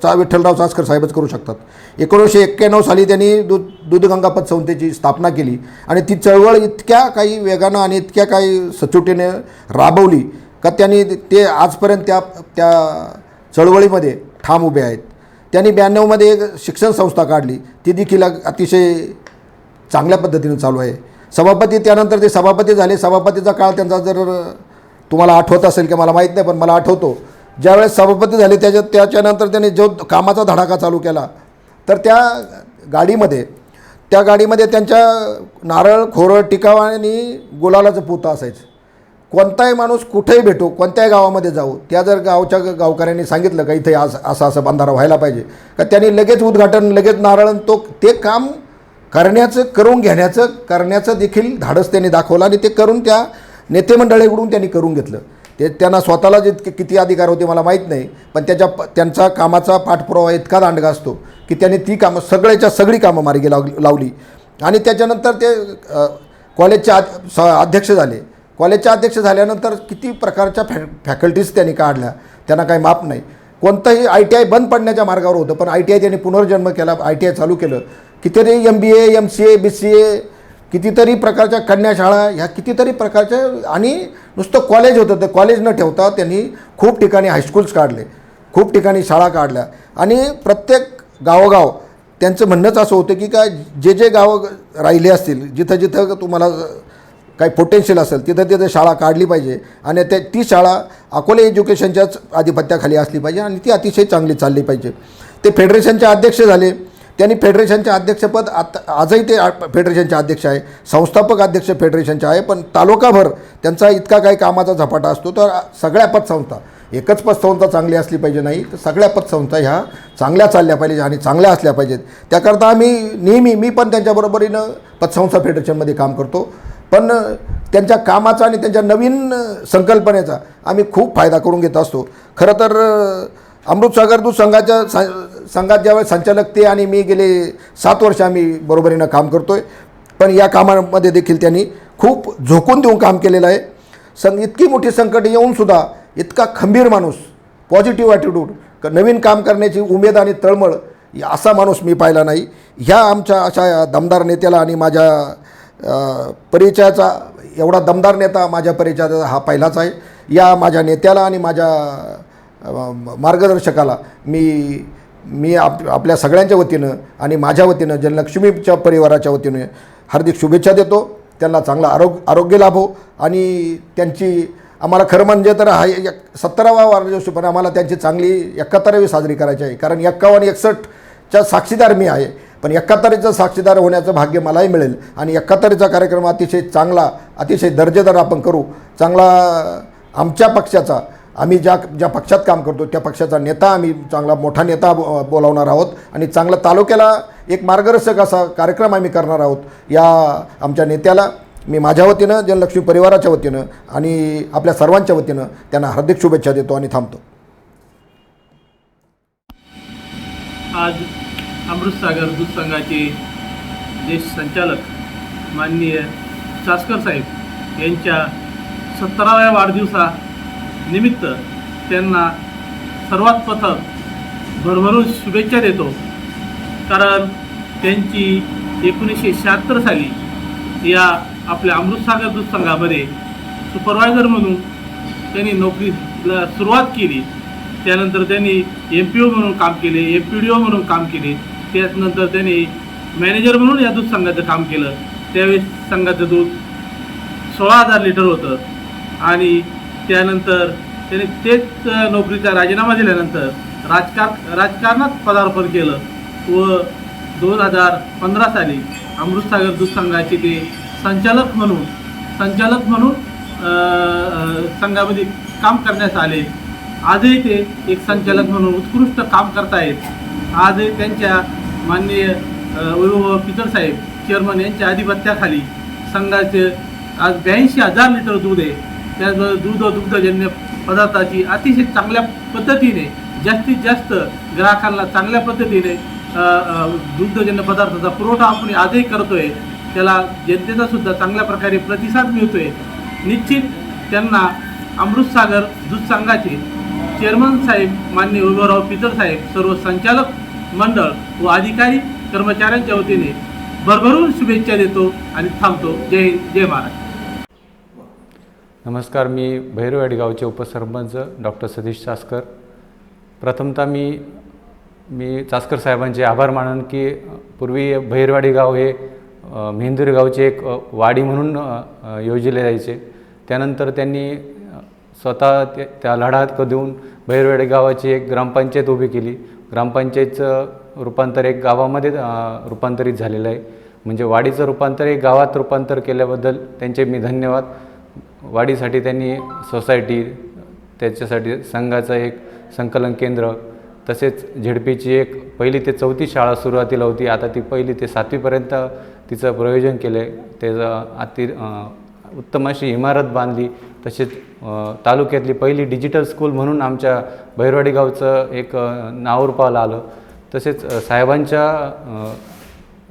विठ्ठलराव चासकर साहेबच करू शकतात. 1991 साली त्यांनी दूधगंगा पतसंस्थेची स्थापना केली आणि ती चळवळ इतक्या काही वेगानं आणि इतक्या काही सचोटीने राबवली का त्यांनी ते आजपर्यंत त्या चळवळीमध्ये ठाम उभे आहेत. त्यांनी 92मध्ये एक शिक्षण संस्था काढली, ती देखील अतिशय चांगल्या पद्धतीनं चालू आहे. सभापती, त्यानंतर ते सभापती झाले. सभापतीचा काळ त्यांचा जर तुम्हाला आठवत असेल की मला माहीत नाही, पण मला आठवतो ज्यावेळेस सभापती झाले त्याच्यानंतर त्यांनी जो कामाचा धडाका चालू केला तर त्या गाडीमध्ये त्यांच्या नारळ, खोरं, टिकाव आणि गुलालाचं पोतं असायचं. कोणताही माणूस कुठेही भेटो, कोणत्याही गावामध्ये जाऊ, त्या जर गावच्या गावकऱ्यांनी सांगितलं का इथे असं बंधारा व्हायला पाहिजे का, त्यांनी लगेच उद्घाटन, लगेच नारळ ते काम करण्याचं देखील धाडस त्यांनी दाखवलं आणि ते करून त्या नेते मंडळीकडून त्यांनी करून घेतलं. त्यांना स्वतःला किती अधिकार होते मला माहीत नाही, पण त्यांचा कामाचा पाठपुरावा इतका दांडगा असतो की त्यांनी ती कामं सगळी कामं मार्गी लावली. आणि त्याच्यानंतर ते कॉलेजचे अध्यक्ष झाले. कॉलेजचे अध्यक्ष झाल्यानंतर किती प्रकारच्या फॅकल्टीज त्यांनी काढल्या, त्यांना काही माप नाही. कोणतंही ITI बंद पडण्याच्या मार्गावर होतं, पण ITI त्यांनी पुनर्जन्म केला, ITI चालू केलं. कितीतरी MBA, MCA, BCA, कितीतरी प्रकारच्या कन्याशाळा, ह्या कितीतरी प्रकारच्या, आणि नुसतं कॉलेज होतं तर कॉलेज न ठेवता त्यांनी खूप ठिकाणी हायस्कूल्स काढले, खूप ठिकाणी शाळा काढल्या. आणि प्रत्येक गावोगाव त्यांचं म्हणणंच असं होतं की काय जे गाव राहिले असतील, जिथं तुम्हाला काही पोटेन्शियल असेल तिथं शाळा काढली पाहिजे आणि ती शाळा अकोले एज्युकेशनच्याच आधिपत्याखाली असली पाहिजे आणि ती अतिशय चांगली चालली पाहिजे. ते फेडरेशनचे अध्यक्ष झाले. त्यांनी फेडरेशनचे अध्यक्षपद आजही ते फेडरेशनचे अध्यक्ष आहे, संस्थापक अध्यक्ष फेडरेशनचे आहे. पण तालुकाभर त्यांचा इतका काही कामाचा झपाटा असतो. तर सगळ्या पतसंस्था, एकच पतसंस्था चांगली असली पाहिजे नाही, तर सगळ्या पतसंस्था ह्या चांगल्या चालल्या पाहिजे आणि चांगल्या असल्या पाहिजेत. त्याकरता आम्ही मी पण त्यांच्याबरोबरीनं पतसंस्था फेडरेशनमध्ये काम करतो. पण त्यांच्या कामाचा आणि त्यांच्या नवीन संकल्पनेचा आम्ही खूप फायदा करून घेत असतो. खरं तर अमृतसागर दूध संघात ज्यावेळेस संचालक ते आणि मी गेले 7 वर्ष आम्ही बरोबरीनं काम करतो आहे. पण या कामामध्ये देखील त्यांनी खूप झोकून देऊन काम केलेलं आहे. इतकी मोठी संकट येऊनसुद्धा इतका खंबीर माणूस, पॉझिटिव्ह ॲटिट्यूड, नवीन काम करण्याची उमेद आणि तळमळ असा माणूस मी पाहिला नाही. ह्या आमच्या अशा दमदार नेत्याला आणि माझ्या परिचयाचा एवढा दमदार नेता माझ्या परिचयाचा हा पहिलाच आहे. या माझ्या नेत्याला आणि माझ्या मार्गदर्शकाला मी आपल्या सगळ्यांच्या वतीनं आणि माझ्या वतीनं जनलक्ष्मीच्या परिवाराच्या वतीने हार्दिक शुभेच्छा देतो. त्यांना चांगला आरोग्य लाभो आणि त्यांची आम्हाला खरं म्हणजे तर हा 70वा वाढदिवस, पण आम्हाला त्यांची चांगली 71वी साजरी करायची आहे. कारण 51 आणि 61च्या साक्षीदार मी आहे, पण 71चा साक्षीदार होण्याचं भाग्य मलाही मिळेल आणि 71चा कार्यक्रम अतिशय चांगला, अतिशय दर्जेदार आपण करू. चांगला आमच्या पक्षाचा, आम्ही ज्या पक्षात काम करतो त्या पक्षाचा नेता, आम्ही चांगला मोठा नेता बोलावणार आहोत आणि चांगला तालुक्याला एक मार्गदर्शक असा कार्यक्रम आम्ही करणार आहोत. या आमच्या नेत्याला मी माझ्या वतीनं, जनलक्ष्मी परिवाराच्या वतीनं आणि आपल्या सर्वांच्या वतीनं त्यांना हार्दिक शुभेच्छा देतो आणि थांबतो. आज अमृतसागर दूध संघाचे ज्येष्ठ संचालक माननीय चास्कर साहेब यांच्या 70व्या वाढदिवसानिमित्त त्यांना सर्वात प्रथम भरभरून शुभेच्छा देतो. कारण त्यांची 1976 साली या आपल्या अमृतसागर दूध संघामध्ये सुपरवायझर म्हणून त्यांनी नोकरीला सुरुवात केली. त्यानंतर त्यांनी MPO म्हणून काम केले, MPDO म्हणून काम केले. त्यानंतर त्यांनी मॅनेजर म्हणून या दूध संघाचं काम केलं. त्यावेळेस संघाचं दूध 16,000 लिटर होतं आणि त्यानंतर त्यांनी तेच नोकरीचा राजीनामा दिल्यानंतर राजकारणात पदार्पण केलं व 2015 साली अमृतसागर दूध संघाचे ते संचालक म्हणून संघामध्ये काम करण्यास आले. आजही ते एक संचालक म्हणून उत्कृष्ट काम करतायत. आजही त्यांच्या माननीय वैभव पिचड साहेब चेअरमन यांच्या अधिपत्याखाली संघाचे आज 82,000 लिटर दूध आहे. त्याचबरोबर दुग्धजन्य पदार्थाची अतिशय चांगल्या पद्धतीने जास्तीत जास्त ग्राहकांना चांगल्या पद्धतीने दुग्धजन्य पदार्थाचा पुरवठा आपण आजही करतोय. त्याला जनतेचा सुद्धा चांगल्या प्रकारे प्रतिसाद मिळतोय. निश्चित त्यांना अमृतसागर दूध संघाचे चेअरमन साहेब माननीय वैभवराव पिचड साहेब, सर्व संचालक मंडळ व अधिकारी कर्मचाऱ्यांच्या वतीने भरभरून शुभेच्छा देतो आणि थांबतो. जय हिंद, जय महाराष्ट्र. नमस्कार, मी भैरवाडी गावचे उपसरपंच डॉक्टर सतीश चास्कर. प्रथमतः मी चास्कर साहेबांचे आभार मानन की पूर्वी भैरवाडी गाव हे मेंदुरी गावचे एक वाडी म्हणून योजले जायचे. त्यानंतर त्यांनी स्वतः त्या लढ्यात देऊन भैरवाडी गावाची एक ग्रामपंचायत उभी केली. ग्रामपंचायतचं रूपांतर एक गावामध्ये रूपांतरित झालेलं आहे. म्हणजे वाडीचं रूपांतर एक गावात रूपांतर केल्याबद्दल त्यांचे मी धन्यवाद. वाडीसाठी त्यांनी सोसायटी, त्याच्यासाठी संघाचं एक संकलन केंद्र, तसेच झेडपीची एक 1ली ते 4थी शाळा सुरुवातीला होती, आता ती 1ली ते 7वीपर्यंत तिचं प्रयोजन केलं आहे. त्याचं उत्तम अशी इमारत बांधली. तसेच तालुक्यातली 1ली डिजिटल स्कूल म्हणून आमच्या भैरवाडी गावचं एक नाव रूपाला आलं. तसेच साहेबांच्या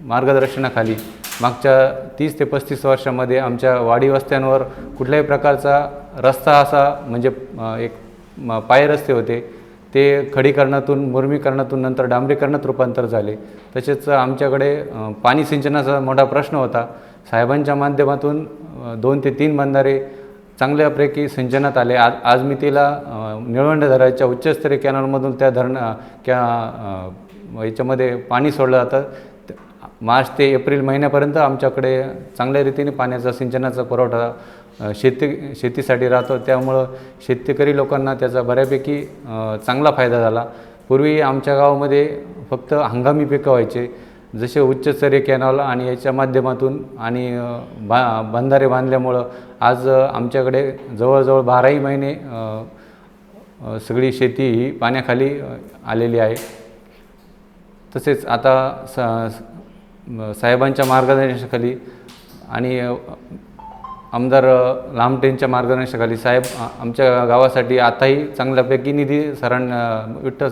मार्गदर्शनाखाली मागच्या 30 ते 35 वर्षामध्ये आमच्या वाडी वस्त्यांवर कुठल्याही प्रकारचा रस्ता असा म्हणजे एक पाय रस्ते होते, ते खडीकरणातून, मुरमीकरणातून नंतर डांबरीकरणात रूपांतर झाले. तसेच आमच्याकडे पाणी सिंचनाचा मोठा प्रश्न होता. साहेबांच्या माध्यमातून 2 ते 3 बंधारे चांगल्यापैकी सिंचनात आले. आज मी तिला निळवंड धरणाच्या उच्चस्तरीय कॅनलमधून त्या याच्यामध्ये पाणी सोडलं जातं. मार्च ते एप्रिल महिन्यापर्यंत आमच्याकडे चांगल्या रीतीने पाण्याचा, सिंचनाचा पुरवठा शेतीसाठी राहतो. त्यामुळं शेतकरी लोकांना त्याचा बऱ्यापैकी चांगला फायदा झाला. पूर्वी आमच्या गावामध्ये फक्त हंगामी पिकं व्हायचे, जसे उच्चस्तरीय कॅनॉल आणि याच्या माध्यमातून आणि बंधारे बांधल्यामुळं आज आमच्याकडे जवळजवळ 12ही महिने सगळी शेती ही पाण्याखाली आलेली आहे. तसेच आता साहेबांच्या मार्गदर्शनाखाली आणि आमदार लामटेंच्या मार्गदर्शनाखाली साहेब आमच्या गावासाठी आताही चांगल्यापैकी निधी विठ्ठल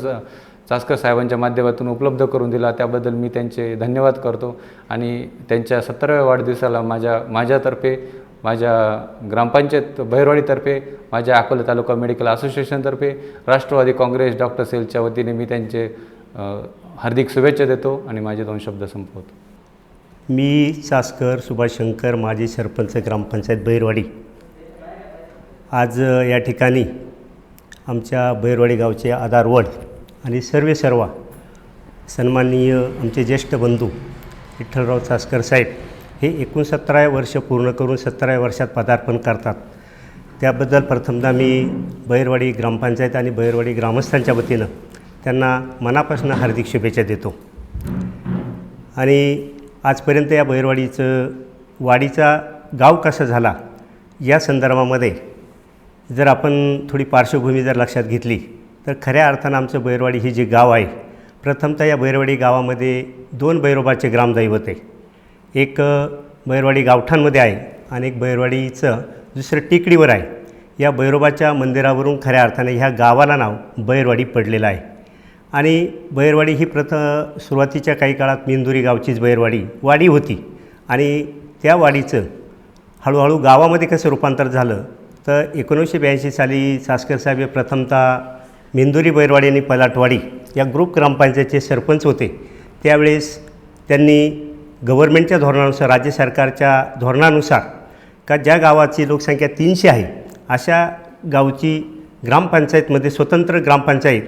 चासकर साहेबांच्या माध्यमातून उपलब्ध करून दिला. त्याबद्दल मी त्यांचे धन्यवाद करतो आणि त्यांच्या 17व्या वाढदिवसाला माझ्यातर्फे, माझ्या ग्रामपंचायत बहिरवाडीतर्फे, माझ्या अकोला तालुका मेडिकल असोसिएशनतर्फे, राष्ट्रवादी काँग्रेस डॉक्टर सेलच्या वतीने मी त्यांचे हार्दिक शुभेच्छा देतो आणि माझे 2 शब्द संपवतो. मी चासकर सुभाष शंकर, माजी सरपंच ग्रामपंचायत बहिरवाडी. आज या ठिकाणी आमच्या बहिरवाडी गावचे आधारवड आणि सर्व सन्माननीय आमचे ज्येष्ठ बंधू विठ्ठलराव चासकर साहेब हे 69 वर्ष पूर्ण करून 70व्या वर्षात पदार्पण करतात. त्याबद्दल प्रथमतः मी बहिरवाडी ग्रामपंचायत आणि बहिरवाडी ग्रामस्थांच्या वतीनं त्यांना मनापासून हार्दिक शुभेच्छा देतो. आणि आजपर्यंत या वाडीचा गाव कसा झाला या संदर्भामध्ये जर आपण थोडी पार्श्वभूमी जर लक्षात घेतली तर खऱ्या अर्थानं आमचं बहिरवाडी हे जे गाव आहे, प्रथमतः या बहिरवाडी गावामध्ये 2 भैरोबाचे ग्रामदैवत आहे. एक बहिरवाडी गावठाणमध्ये आहे आणि एक बहिरवाडीचं दुसरं टेकडीवर आहे. या भैरोबाच्या मंदिरावरून खऱ्या अर्थाने ह्या गावाला नाव बहिरवाडी पडलेलं आहे. आणि बहिरवाडी ही सुरुवातीच्या काही काळात मिंदुरी गावचीच वाडी होती आणि त्या वाडीचं हळूहळू गावामध्ये कसं रूपांतर झालं तर 1982 साली चासकर साहेब हे प्रथमतः मिंदुरी बहिरवाडी आणि पलाटवाडी या ग्रुप ग्रामपंचायतचे सरपंच होते. त्यावेळेस त्यांनी गव्हर्नमेंटच्या धोरणानुसार, राज्य सरकारच्या धोरणानुसार का ज्या गावाची लोकसंख्या 300 आहे अशा गावची ग्रामपंचायतमध्ये स्वतंत्र ग्रामपंचायत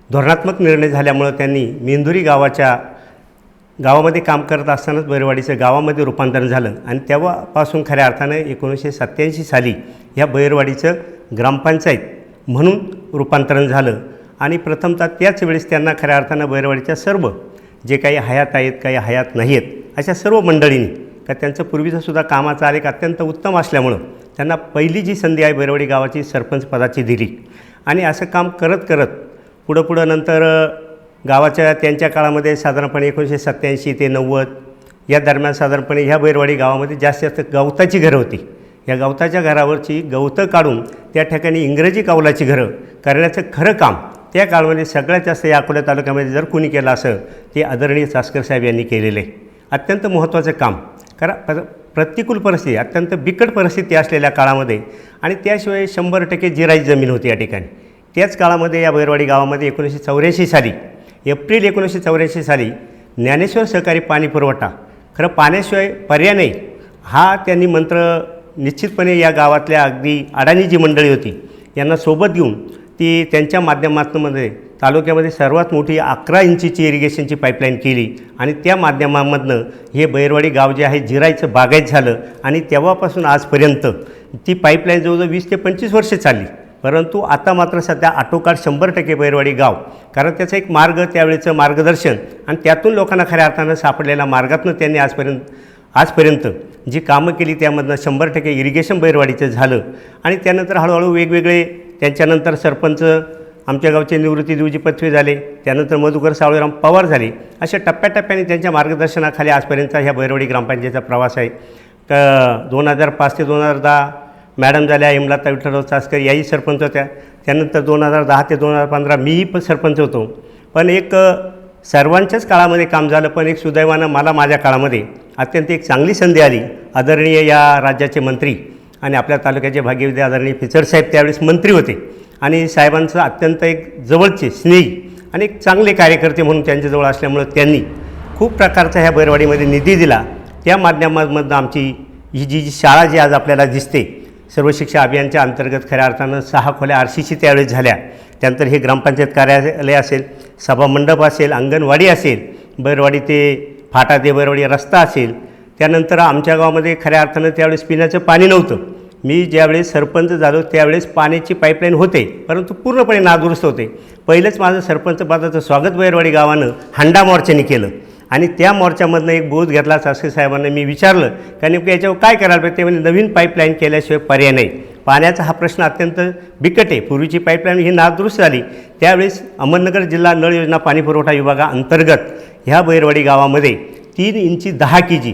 धोरणात्मक निर्णय झाल्यामुळं त्यांनी मिंदुरी गावामध्ये काम करत असतानाच बहिरवाडीचं गावामध्ये रूपांतरण झालं आणि तेव्हापासून खऱ्या अर्थानं 1987 साली ह्या बहिरवाडीचं ग्रामपंचायत म्हणून रूपांतरण झालं. आणि प्रथमतः त्याच वेळेस त्यांना खऱ्या अर्थानं बहिरवाडीच्या सर्व जे काही हयात आहेत, काही हयात नाही आहेत, अशा सर्व मंडळींनी का त्यांचं पूर्वीचंसुद्धा कामाचा आलेख अत्यंत उत्तम असल्यामुळं त्यांना पहिली जी संधी आहे बहिरवाडी गावाची सरपंच पदाची दिली. आणि असं काम करत करत पुढं नंतर गावाच्या त्यांच्या काळामध्ये साधारणपणे 1987 ते 90 या दरम्यान साधारणपणे ह्या बहिरवाडी गावामध्ये जास्त गवताची घरं होती. या गवताच्या घरावरची गवतं काढून त्या ठिकाणी इंग्रजी कौलाची घरं करण्याचं खरं काम त्या काळामध्ये सगळ्यात जास्त या अकोला तालुक्यामध्ये जर कोणी केलं असं ते आदरणीय चासकर साहेब यांनी केलेलं आहे. अत्यंत महत्त्वाचं काम. कारण प्रतिकूल परिस्थिती, अत्यंत बिकट परिस्थिती असलेल्या काळामध्ये आणि त्याशिवाय 100% जिरायची जमीन होती या ठिकाणी. त्याच काळामध्ये या बहिरवाडी गावामध्ये 1984 साली, एप्रिल 1984 साली ज्ञानेश्वर सहकारी पाणी पुरवठा, खरं पाण्याशिवाय पर्याय नाही हा त्यांनी मंत्र निश्चितपणे या गावातल्या अगदी अडाणी जी मंडळी होती यांना सोबत घेऊन ती त्यांच्या माध्यमातून तालुक्यामध्ये सर्वात मोठी 11 इंचीची इरिगेशनची पाईपलाईन केली आणि त्या माध्यमामधनं हे बहिरवाडी गाव जे आहे जिरायचं बागायत झालं. आणि तेव्हापासून आजपर्यंत ती पाईपलाईन जवळजवळ 20 ते 25 वर्षे चालली. परंतु आता मात्र सध्या आटोकाट 100% बहिरवाडी गाव, कारण त्याचं एक मार्ग, त्यावेळेचं मार्गदर्शन आणि त्यातून लोकांना खऱ्या अर्थानं सापडलेल्या मार्गातून त्यांनी आजपर्यंत जी कामं केली त्यामधनं 100% इरिगेशन बहिरवाडीचं झालं. आणि त्यानंतर हळूहळू वेगवेगळे त्यांच्यानंतर सरपंच आमच्या गावचे निवृत्ती देवजी पथवे झाले, त्यानंतर मधुकर सावळेराम पवार झाले. अशा टप्प्याटप्प्याने त्यांच्या मार्गदर्शनाखाली आजपर्यंत ह्या बहिरवाडी ग्रामपंचायतीचा प्रवास आहे. 2005 ते 2010 मॅडम झाल्या हेमलता विठ्ठलराव चासकर, याही सरपंच होत्या. त्यानंतर 2010 ते 2015 मीही पण सरपंच होतो. पण एक सर्वांच्याच काळामध्ये काम झालं. पण एक सुदैवानं मला माझ्या काळामध्ये अत्यंत एक चांगली संधी आली. आदरणीय या राज्याचे मंत्री आणि आपल्या तालुक्याचे भाग्यविधी आदरणीय पिचडसाहेब त्यावेळेस मंत्री होते आणि साहेबांचं अत्यंत एक जवळचे स्नेही आणि एक चांगले कार्यकर्ते म्हणून त्यांच्याजवळ असल्यामुळं त्यांनी खूप प्रकारचा ह्या बहिरवाडीमध्ये निधी दिला. त्या माध्यमामधून आमची ही जी शाळा जी आज आपल्याला दिसते सर्व शिक्षा अभियानच्या अंतर्गत खऱ्या अर्थानं 6 खोल्या RCC त्यावेळेस झाल्या. त्यानंतर हे ग्रामपंचायत कार्यालय असेल, सभामंडप असेल, अंगणवाडी असेल, बहिरवाडी ते फाटा ते बहिरवाडी रस्ता असेल. त्यानंतर आमच्या गावामध्ये खऱ्या अर्थानं त्यावेळेस पिण्याचं पाणी नव्हतं. मी ज्यावेळेस सरपंच झालो त्यावेळेस पाण्याची पाईपलाईन होते, परंतु पूर्णपणे नादुरुस्त होते. पहिलंच माझं सरपंच पदाचं स्वागत बहिरवाडी गावानं हांडा मोर्चाने केलं आणि त्या मोर्चामधनं एक बोध घेतला. चासकर साहेबांना मी विचारलं का नेमकं याच्यावर काय करायला पाहिजे. ते म्हणजे नवीन पाईपलाईन केल्याशिवाय पर्याय नाही. पाण्याचा हा प्रश्न अत्यंत बिकट आहे. पूर्वीची पाईपलाईन ही नादुरुस्त झाली. त्यावेळेस अहमदनगर जिल्हा नळ योजना पाणीपुरवठा विभागाअंतर्गत ह्या बहिरवाडी गावामध्ये 3 इंची 10 kg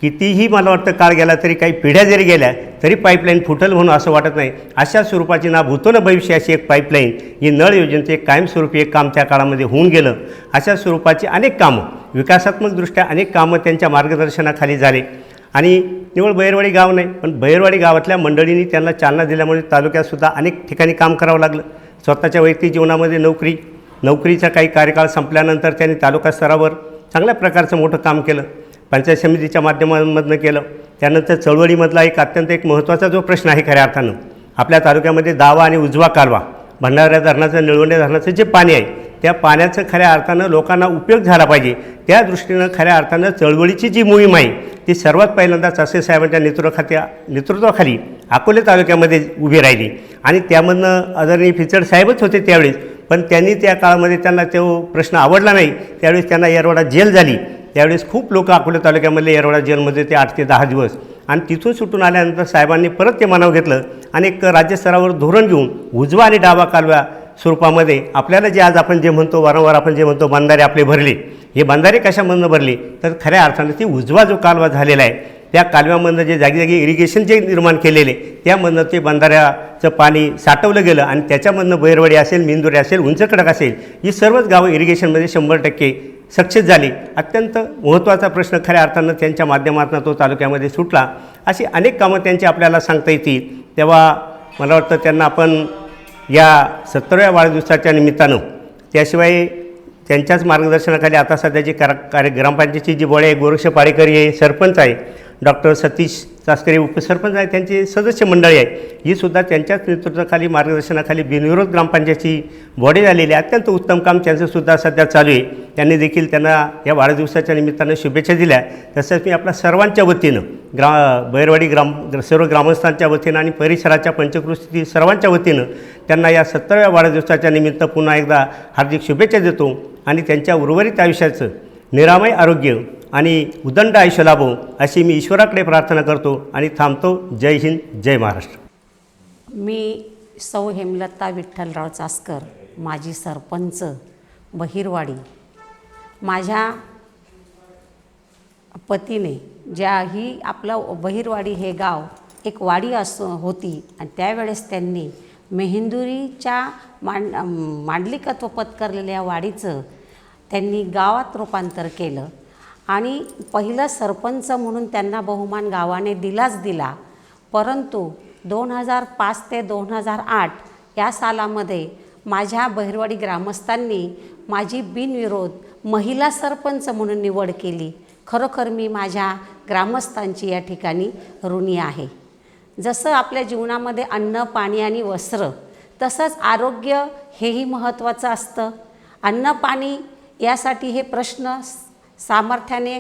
कितीही मला वाटतं काळ गेला तरी, काही पिढ्या जरी गेल्या तरी पाईपलाईन फुटल म्हणून असं वाटत नाही. अशा स्वरूपाची ना भूतो ना भविष्य अशी एक पाईपलाईन ही नळ योजनेचं एक कायमस्वरूपी एक काम त्या काळामध्ये होऊन गेलं. अशा स्वरूपाची अनेक कामं, विकासात्मकदृष्ट्या अनेक कामं त्यांच्या मार्गदर्शनाखाली झाले. आणि निवळ बहिरवाडी गाव नाही, पण बहिरवाडी गावातल्या मंडळींनी त्यांना चालना दिल्यामुळे तालुक्यातसुद्धा अनेक ठिकाणी काम करावं लागलं. स्वतःच्या वैयक्तिक जीवनामध्ये नोकरीचा काही कार्यकाळ संपल्यानंतर त्यांनी तालुका स्तरावर चांगल्या प्रकारचं मोठं काम केलं. पंचायत समितीच्या माध्यमामधनं केलं. त्यानंतर चळवळीमधला एक महत्त्वाचा जो प्रश्न आहे खऱ्या अर्थानं आपल्या तालुक्यामध्ये दावा आणि उजवा कालवा, भंडारा धरणाचं, निळवंडे धरणाचं जे पाणी आहे त्या पाण्याचं खऱ्या अर्थानं लोकांना उपयोग झाला पाहिजे, त्या दृष्टीनं खऱ्या अर्थानं चळवळीची जी मोहीम आहे ती सर्वात पहिल्यांदा चासकर साहेबांच्या नेतृत्वाखाली अकोले तालुक्यामध्ये उभी राहिली. आणि त्यामधनं आदरणीय फिचड साहेबच होते त्यावेळेस, पण त्यांनी त्या काळामध्ये त्यांना तो प्रश्न आवडला नाही. त्यावेळेस त्यांना येरवडा जेल झाली. त्यावेळेस खूप लोक अकोले तालुक्यामधले येरवडा जेलमध्ये ते 8 ते 10 दिवस, आणि तिथून सुटून आल्यानंतर साहेबांनी परत ते मनावर घेतलं आणि एक राज्यस्तरावर धोरण घेऊन उजवा आणि डावा कालव्या स्वरूपामध्ये आपल्याला जे आज आपण जे म्हणतो, वारंवार आपण जे म्हणतो बंधारे आपले भरले, हे बंधारे कशामधनं भरले तर खऱ्या अर्थानं ती उजवा जो कालवा झालेला आहे त्या कालव्यामधनं जे जागी इरिगेशन जे निर्माण केलेले त्यामधनं ते बंधाऱ्याचं पाणी साठवलं गेलं आणि त्याच्यामधनं बहिरवाडी असेल, मिंदुरी असेल, उंचकडक असेल, ही सर्वच गावं इरिगेशनमध्ये 100% सक्सेस झाली. अत्यंत महत्त्वाचा प्रश्न खऱ्या अर्थानं त्यांच्या माध्यमातून तो तालुक्यामध्ये सुटला. अशी अनेक कामं त्यांची आपल्याला सांगता येतील. तेव्हा मला वाटतं त्यांना आपण या 70व्या वाढदिवसाच्या निमित्तानं, त्याशिवाय त्यांच्याच मार्गदर्शनाखाली आता सध्याची ग्रामपंचायतीची जी बळे आहे, गोरक्ष पाडेकर हे सरपंच आहे, डॉक्टर सतीश चासकर उपसरपंच आहे, त्यांची सदस्य मंडळी आहे, ही सुद्धा त्यांच्याच नेतृत्वाखाली मार्गदर्शनाखाली बिनविरोध ग्रामपंचायतीची बॉडी झालेली आहे. अत्यंत उत्तम काम त्यांचंसुद्धा सध्या चालू आहे. त्यांनी देखील त्यांना या वाढदिवसाच्या निमित्तानं शुभेच्छा दिल्या. तसंच मी आपल्या सर्वांच्या वतीनं बहिरवाडी सर्व ग्रामस्थांच्या वतीनं आणि परिसराच्या पंचकृषीतील सर्वांच्या वतीनं त्यांना या 70व्या वाढदिवसाच्या निमित्त पुन्हा एकदा हार्दिक शुभेच्छा देतो आणि त्यांच्या उर्वरित आयुष्याचं निरामय आरोग्य आणि उदंड आयुष्य लाभो अशी मी ईश्वराकडे प्रार्थना करतो आणि थांबतो. जय हिंद, जय महाराष्ट्र. मी सौ हेमलता विठ्ठलराव चासकर, माजी सरपंच बहिरवाडी. माझ्या पतीने ही आपलं बहिरवाडी हे गाव एक वाडी होती आणि त्यावेळेस त्यांनी मेहेंदुरीच्या मांडलिकत्व पत्करलेल्या वाडीचं त्यांनी गावात रूपांतर केलं आणि पहिलं सरपंच म्हणून त्यांना बहुमान गावाने दिला. परंतु 2005 ते 2008 या सालामध्ये माझ्या बहिरवाडी ग्रामस्थांनी माझी बिनविरोध महिला सरपंच म्हणून निवड केली. खरोखर मी माझ्या ग्रामस्थांची या ठिकाणी ऋणी आहे. जसं आपल्या जीवनामध्ये अन्न, पाणी आणि वस्त्र, तसंच आरोग्य हेही महत्त्वाचं असतं. अन्न, पाणी यासाठी हे प्रश्न सामर्थ्याने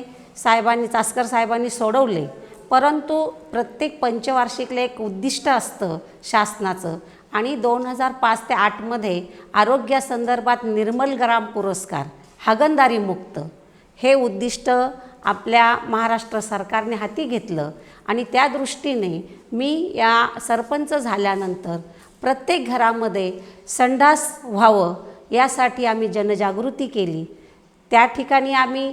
चासकर साहेबांनी सोडवले. परंतु प्रत्येक पंचवार्षिकला एक उद्दिष्ट असतं शासनाचं आणि 2005 ते 2008मध्ये आरोग्यासंदर्भात निर्मल ग्राम पुरस्कार, हागणदारी मुक्त हे उद्दिष्ट आपल्या महाराष्ट्र सरकारने हाती घेतलं आणि त्या दृष्टीने मी या सरपंच झाल्यानंतर प्रत्येक घरामध्ये संडास व्हावं यासाठी आम्ही जनजागृती केली. त्या ठिकाणी आम्ही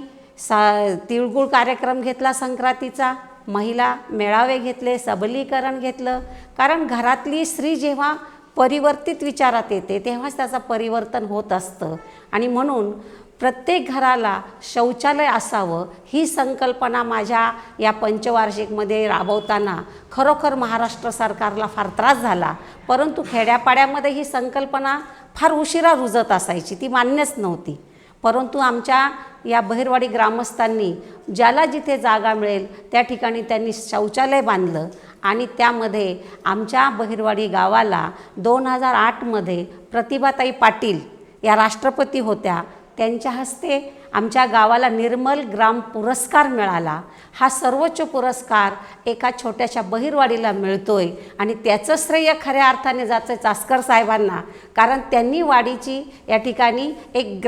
तिळगुळ कार्यक्रम घेतला संक्रांतीचा, महिला मेळावे घेतले, सबलीकरण घेतलं. कारण घरातली स्त्री जेव्हा परिवर्तित विचारात येते तेव्हाच त्याचं परिवर्तन होत असतं आणि म्हणून प्रत्येक घराला शौचालय असावं ही संकल्पना माझ्या या पंचवार्षिकमध्ये राबवताना खरोखर महाराष्ट्र सरकारला फार त्रास झाला. परंतु खेड्यापाड्यामध्ये ही संकल्पना फार उशिरा रुजत असायची, ती मान्यच नव्हती. परंतु आमच्या या बहिरवाडी ग्रामस्थांनी ज्याला जिथे जागा मिळेल त्या ठिकाणी त्यांनी शौचालय बांधलं आणि त्यामध्ये आमच्या बहिरवाडी गावाला 2008मध्ये प्रतिभाताई पाटील या राष्ट्रपती होत्या. त्यांच्या हस्ते आमच्या गावाला निर्मल ग्राम पुरस्कार मिळाला. हा सर्वोच्च पुरस्कार एका छोट्याशा बहिरवाडीला मिळतोय आणि त्याचं श्रेय खऱ्या अर्थाने जातं चासकर साहेबांना, कारण त्यांनी वाडीची या ठिकाणी एक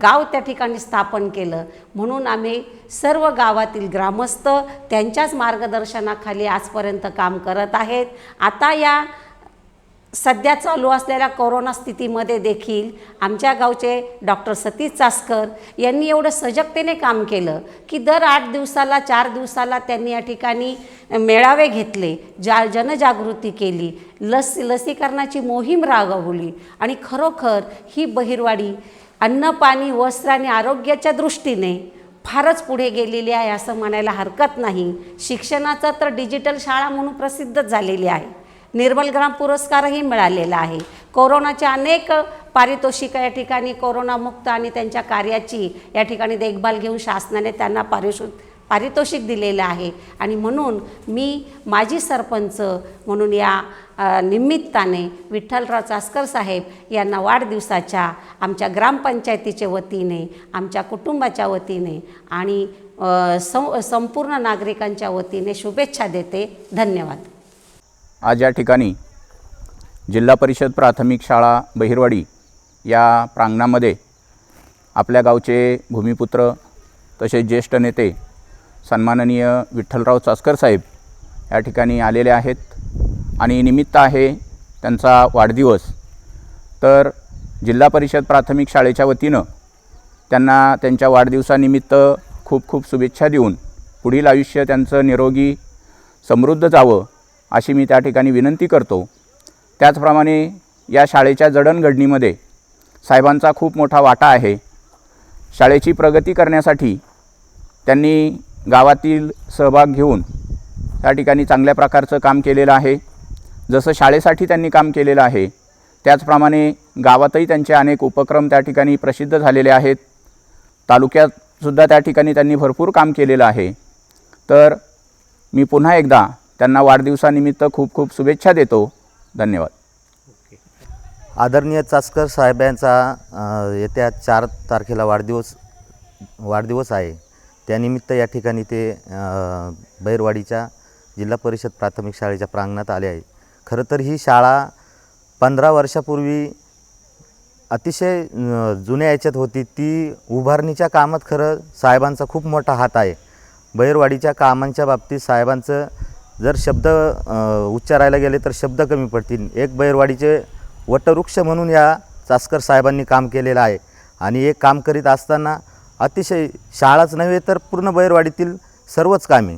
गाव त्या ठिकाणी स्थापन केलं. म्हणून आम्ही सर्व गावातील ग्रामस्थ त्यांच्याच मार्गदर्शनाखाली आजपर्यंत काम करत आहेत. आता या सध्या चालू असलेल्या कोरोना स्थितीमध्ये देखील आमच्या गावचे डॉक्टर सतीश चासकर यांनी एवढं सजगतेने काम केलं की दर 8 दिवसाला 4 दिवसाला त्यांनी या ठिकाणी मेळावे घेतले, जनजागृती केली, लसीकरणाची मोहीम राबवली आणि खरोखर ही बहिरवाडी अन्न, पाणी, वस्त्र आणि आरोग्याच्या दृष्टीने फारच पुढे गेलेली आहे असं म्हणायला हरकत नाही. शिक्षणाचा तर डिजिटल शाळा म्हणून प्रसिद्धच झालेली आहे. निर्मल ग्राम पुरस्कारही मिळालेला आहे. कोरोनाच्या अनेक पारितोषिकं या ठिकाणी कोरोनामुक्त आणि त्यांच्या कार्याची या ठिकाणी देखभाल घेऊन शासनाने त्यांना पारितोषिक दिलेलं आहे. आणि म्हणून मी माजी सरपंच म्हणून या निमित्ताने विठ्ठलराव चासकर साहेब यांना वाढदिवसाच्या आमच्या ग्रामपंचायतीच्या वतीने, आमच्या कुटुंबाच्या वतीने आणि संपूर्ण नागरिकांच्या वतीने शुभेच्छा देते. धन्यवाद. आज या ठिकाणी जिल्हा परिषद प्राथमिक शाळा बहिरवाडी या प्रांगणामध्ये आपल्या गावचे भूमिपुत्र तसेच ज्येष्ठ नेते सन्माननीय विठ्ठलराव चासकर साहेब या ठिकाणी आलेले आहेत आणि निमित्त आहे त्यांचा वाढदिवस. तर जिल्हा परिषद प्राथमिक शाळेच्या वतीनं त्यांना त्यांच्या वाढदिवसानिमित्त खूप खूप शुभेच्छा देऊन पुढील आयुष्य त्यांचं निरोगी समृद्ध जावं अशी मी त्या ठिकाणी विनंती करतो. त्याचप्रमाणे या शाळेच्या जडणघडणीमध्ये साहेबांचा खूप मोठा वाटा आहे. शाळेची प्रगती करण्यासाठी त्यांनी गावातील सहभाग घेऊन त्या ठिकाणी चांगल्या प्रकारचं काम केलेलं आहे. जसं शाळेसाठी त्यांनी काम केलेलं आहे त्याचप्रमाणे गावातही त्यांचे अनेक उपक्रम त्या ठिकाणी प्रसिद्ध झालेले आहेत. तालुक्यातसुद्धा त्या ठिकाणी त्यांनी भरपूर काम केलेलं आहे. तर मी पुन्हा एकदा त्यांना वाढदिवसानिमित्त खूप खूप शुभेच्छा देतो. धन्यवाद. आदरणीय चासकर साहेबांचा येत्या 4 तारखेला वाढदिवस आहे. त्यानिमित्त या ठिकाणी ते बहिरवाडीच्या जिल्हा परिषद प्राथमिक शाळेच्या प्रांगणात आले आहे. खरं तर ही शाळा 15 वर्षापूर्वी अतिशय जुन्या याच्यात होती. ती उभारणीच्या कामात खरं साहेबांचा खूप मोठा हात आहे. बहिरवाडीच्या कामांच्या बाबतीत साहेबांचं जर शब्द उच्चारायला गेले तर शब्द कमी पडतील. एक बहिरवाडीचे वटवृक्ष म्हणून या चासकर साहेबांनी काम केलेलं आहे आणि एक काम करीत असताना अतिशय शाळाच नव्हे तर पूर्ण बहिरवाडीतील सर्वच कामे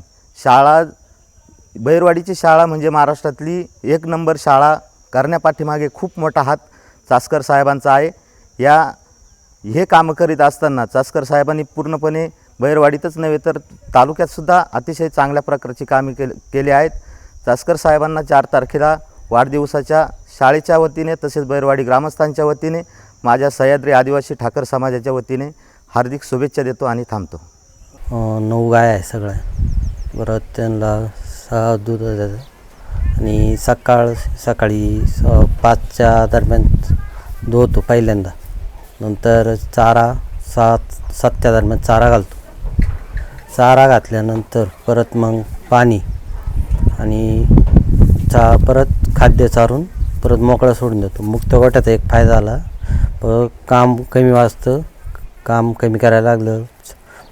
बहिरवाडीची शाळा म्हणजे महाराष्ट्रातली 1 नंबर शाळा करण्यापाठीमागे खूप मोठा हात चासकर साहेबांचा आहे. हे कामं करीत असताना चासकर साहेबांनी पूर्णपणे बहिरवाडीतच नव्हे तर तालुक्यातसुद्धा अतिशय चांगल्या प्रकारची कामे केली आहेत. चासकर साहेबांना 4 तारखेला वाढदिवसाच्या शाळेच्या वतीने तसेच बहिरवाडी ग्रामस्थांच्या वतीने माझ्या सह्याद्री आदिवासी ठाकर समाजाच्या वतीने हार्दिक शुभेच्छा देतो आणि थांबतो. 9 गाय आहे सगळ्या. परत त्यांना 6 दूध देतं आणि सकाळी 5च्या दरम्यान धुतो पहिल्यांदा. नंतर चारा 7च्या दरम्यान चारा घालतो. चारा घातल्यानंतर परत मग पाणी आणि परत खाद्य चारून परत मोकळा सोडून देतो. मुक्त गोठ्याचा एक फायदा झाला. काम कमी वाजतं, काम कमी करायला लागलं.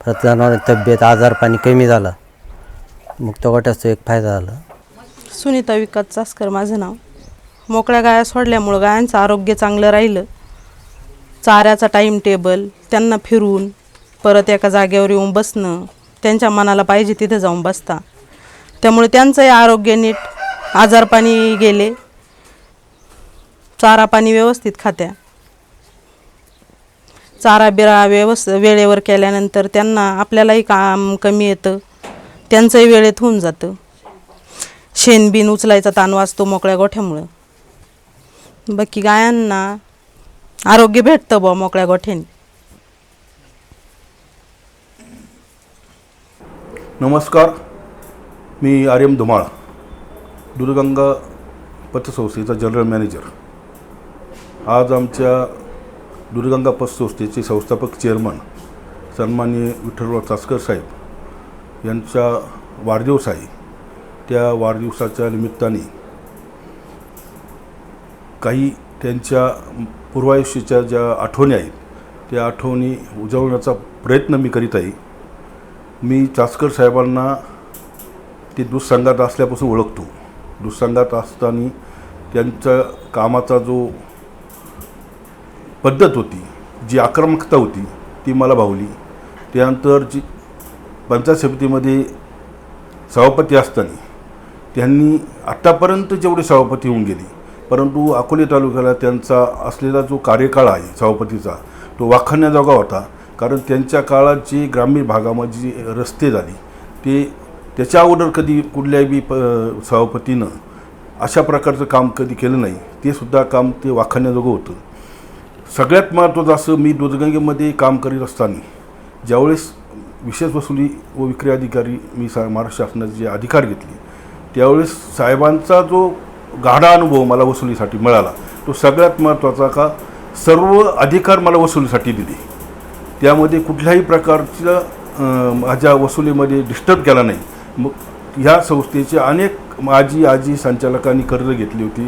परत जनावरांची तब्येत आजारपाणी कमी झाला. मुक्त गोठ्याचा एक फायदा झाला. सुनीता विकास चासकर माझं नाव. मोकळ्या गाया सोडल्यामुळं गायांचं आरोग्य चांगलं राहिलं. चाऱ्याचा टाईम टेबल, त्यांना फिरून परत एका जागेवर येऊन बसणं, त्यांच्या मनाला पाहिजे तिथे जाऊन बसता. त्यामुळे त्यांचंही आरोग्य नीट, आजारपाणी गेले, चारा पाणी व्यवस्थित खात्या. चारा बिरा वेळेवर केल्यानंतर त्यांना आपल्यालाही काम कमी येतं, त्यांचंही वेळेत होऊन जातं. शेणबिन उचलायचा ताण वाचतो मोकळ्या गोठ्यामुळं. बाकी गायांना आरोग्य भेटतं बुवा मोकळ्या गोठ्याने. नमस्कार, मी आर्यम धुमाळ, दूधगंगा पतसंस्थेचा जनरल मॅनेजर. आज आमच्या दूधगंगा पतसंस्थेचे संस्थापक चेअरमन सन्माननीय विठ्ठलराव चासकर साहेब यांचा वाढदिवस आहे. त्या वाढदिवसाच्या निमित्ताने काही त्यांच्या पूर्वायुष्याच्या ज्या आठवणी आहेत त्या आठवणी उजवण्याचा प्रयत्न मी करीत आहे. मी चासकर साहेबांना ते दूधसंघात असल्यापासून ओळखतो. दूधसंघात असताना त्यांचा कामाचा जो पद्धत होती, जी आक्रमकता होती ती मला भावली. त्यानंतर जी पंचायत समितीमध्ये सभापती असताना त्यांनी आत्तापर्यंत जेवढे सभापती होऊन गेले, परंतु अकोले तालुक्याला त्यांचा असलेला जो कार्यकाळ आहे सभापतीचा तो वाखाणण्याजोगा होता. कारण त्यांच्या काळात जे ग्रामीण भागामध्ये जे रस्ते झाले त्याच्या अगोदर कधी कुठल्याही सभापतीनं अशा प्रकारचं काम कधी केलं नाही. ते सुद्धा काम ते वाखाणण्याजोगं होतं. सगळ्यात महत्त्वाचं असं, मी दूधगंगेमध्ये काम करीत असताना ज्यावेळेस विशेष वसुली व विक्री अधिकारी मी महाराष्ट्र शासनाचे जे अधिकार घेतले त्यावेळेस साहेबांचा जो गाढा अनुभव मला वसुलीसाठी मिळाला. तो सगळ्यात महत्त्वाचा का सर्व अधिकार मला वसुलीसाठी दिले. त्यामध्ये कुठल्याही प्रकारचं माझ्या वसुलीमध्ये डिस्टर्ब केला नाही. मग ह्या संस्थेचे अनेक आजी संचालकांनी कर्ज घेतली होती,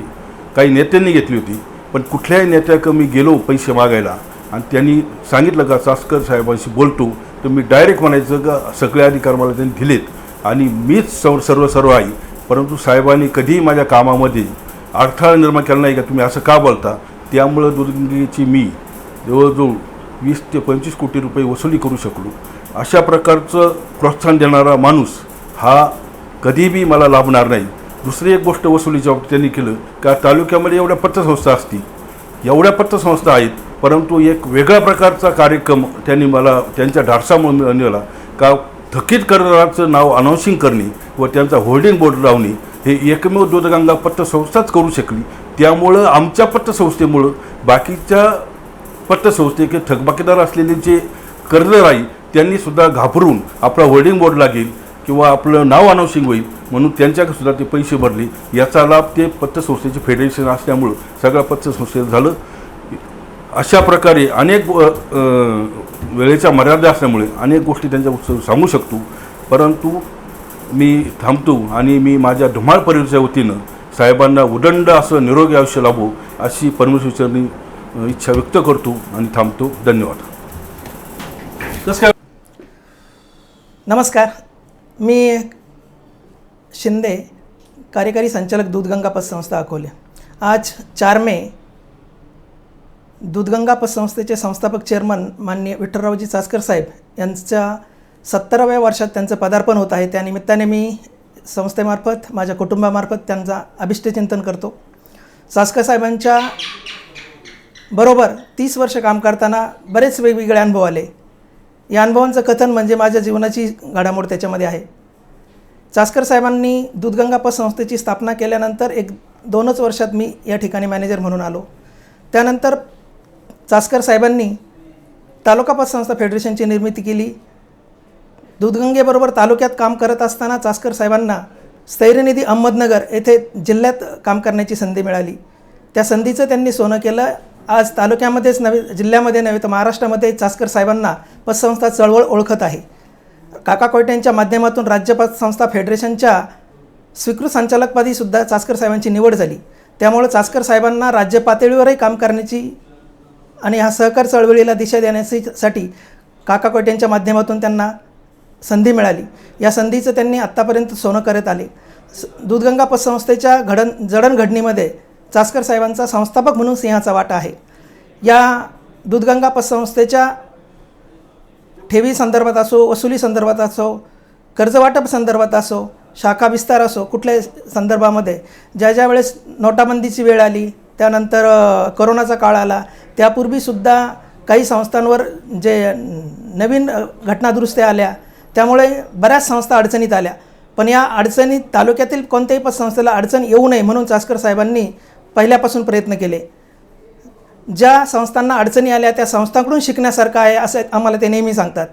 काही नेत्यांनी घेतली होती, पण कुठल्याही नेत्याकडे मी गेलो पैसे मागायला आणि त्यांनी सांगितलं का चासकर साहेबांशी बोलतो, तर मी डायरेक्ट म्हणायचं का सगळे अधिकार मला त्यांनी दिलेत आणि मीच सर्व आहे. परंतु साहेबांनी कधीही माझ्या कामामध्ये अडथळा निर्माण केला नाही का तुम्ही असं का बोलता. त्यामुळं दूधगंगेची मी जवळजवळ 20 ते 25 कोटी रुपये वसुली करू शकलो. अशा प्रकारचं प्रोत्साहन देणारा माणूस हा कधीही मला लाभणार नाही. दुसरी एक गोष्ट वसुलीच्या बाबतीत त्यांनी केलं का तालुक्यामध्ये एवढ्या पतसंस्था असतील, एवढ्या पतसंस्था आहेत, परंतु एक वेगळ्या प्रकारचा कार्यक्रम त्यांनी मला त्यांच्या धाडसामुळे नेला का थकीत कर्जदाराचं नाव अनाऊन्सिंग करणे व त्यांचा होल्डिंग बोर्ड लावणे हे एकमेव दूधगंगा पतसंस्थाच करू शकली. त्यामुळं आमच्या पतसंस्थेमुळं बाकीच्या पतसंस्थेचे थकबाकीदार असलेले जे कर्जदार आहे त्यांनीसुद्धा घाबरून आपला होल्डिंग बोर्ड लागेल किंवा आपलं नाव अनाऊन्सिंग होईल म्हणून त्यांच्याकडे ते पैसे भरले. याचा लाभ ते पतसंस्थेचे फेडरेशन असल्यामुळं सगळ्या पतसंस्थेत झालं. अशा प्रकारे अनेक वेळेच्या मर्यादा असल्यामुळे अनेक गोष्टी त्यांच्या सांगू शकतो, परंतु मी थांबतो आणि मी माझ्या धुमाळ परिवाराच्या वतीनं साहेबांना उदंड असं निरोगी आयुष्य लाभो अशी परमेश्वरांनी इच्छा व्यक्त करतो आणि थांबतो. धन्यवाद. नमस्कार, मी शिंदे, कार्यकारी संचालक दूधगंगा पतसंस्था अकोले. आज 4 मे दूधगंगा पतसंस्थेचे संस्थापक चेअरमन माननीय विठ्ठलरावजी चासकर साहेब यांच्या 70व्या वर्षात त्यांचं पदार्पण होत आहे. त्यानिमित्ताने मी संस्थेमार्फत माझ्या कुटुंबामार्फत त्यांचा अभिष्टचिंतन करतो. चासकर साहेबांच्या बरोबर 30 वर्ष काम करताना बरेच वेगवेगळे अनुभव आले. या अनुभवांचं कथन म्हणजे माझ्या जीवनाची घडामोड त्याच्यामध्ये आहे. चासकर साहेबांनी दूधगंगा पतसंस्थेची स्थापना केल्यानंतर 1-2च वर्षात मी या ठिकाणी मॅनेजर म्हणून आलो. त्यानंतर चासकर साहेबांनी तालुका पतसंस्था फेडरेशनची निर्मिती केली. दूधगंगेबरोबर तालुक्यात काम करत असताना चासकर साहेबांना स्थैर्यनिधी अहमदनगर येथे जिल्ह्यात काम करण्याची संधी मिळाली. त्या संधीचं त्यांनी सोनं केलं. आज तालुक्यामध्येच नव्हे, जिल्ह्यामध्ये नव्हे तर महाराष्ट्रामध्ये चासकर साहेबांना पतसंस्था चळवळ ओळखत आहे. काका कोयट्यांच्या माध्यमातून राज्य पतसंस्था फेडरेशनच्या स्वीकृत संचालकपदीसुद्धा चासकर साहेबांची निवड झाली. त्यामुळे चासकर साहेबांना राज्य पातळीवरही काम करण्याची आणि ह्या सहकार चळवळीला दिशा देण्यासाठी काका कोयट्यांच्या माध्यमातून त्यांना संधी मिळाली. या संधीचं त्यांनी आत्तापर्यंत सोनं करत आले. दूधगंगा पतसंस्थेच्या जडणघडणीमध्ये चासकर साहेबांचा संस्थापक म्हणून सिंहाचा वाटा आहे. या दूधगंगा पतसंस्थेच्या ठेवी संदर्भात असो, वसुली संदर्भात असो, कर्जवाटप संदर्भात असो, शाखा विस्तार असो, कुठल्याही संदर्भामध्ये ज्या वेळेस नोटाबंदीची वेळ आली, त्यानंतर कोरोनाचा काळ आला, त्यापूर्वीसुद्धा काही संस्थांवर जे नवीन घटनादुरुस्त्या आल्या त्यामुळे बऱ्याच संस्था अडचणीत आल्या. पण या अडचणीत तालुक्यातील कोणत्याही पतसंस्थेला अडचण येऊ नये म्हणून चासकर साहेबांनी पहिल्यापासून प्रयत्न केले. ज्या संस्थांना अडचणी आल्या त्या संस्थांकडून शिकण्यासारखं आहे असं आम्हाला ते नेहमी सांगतात.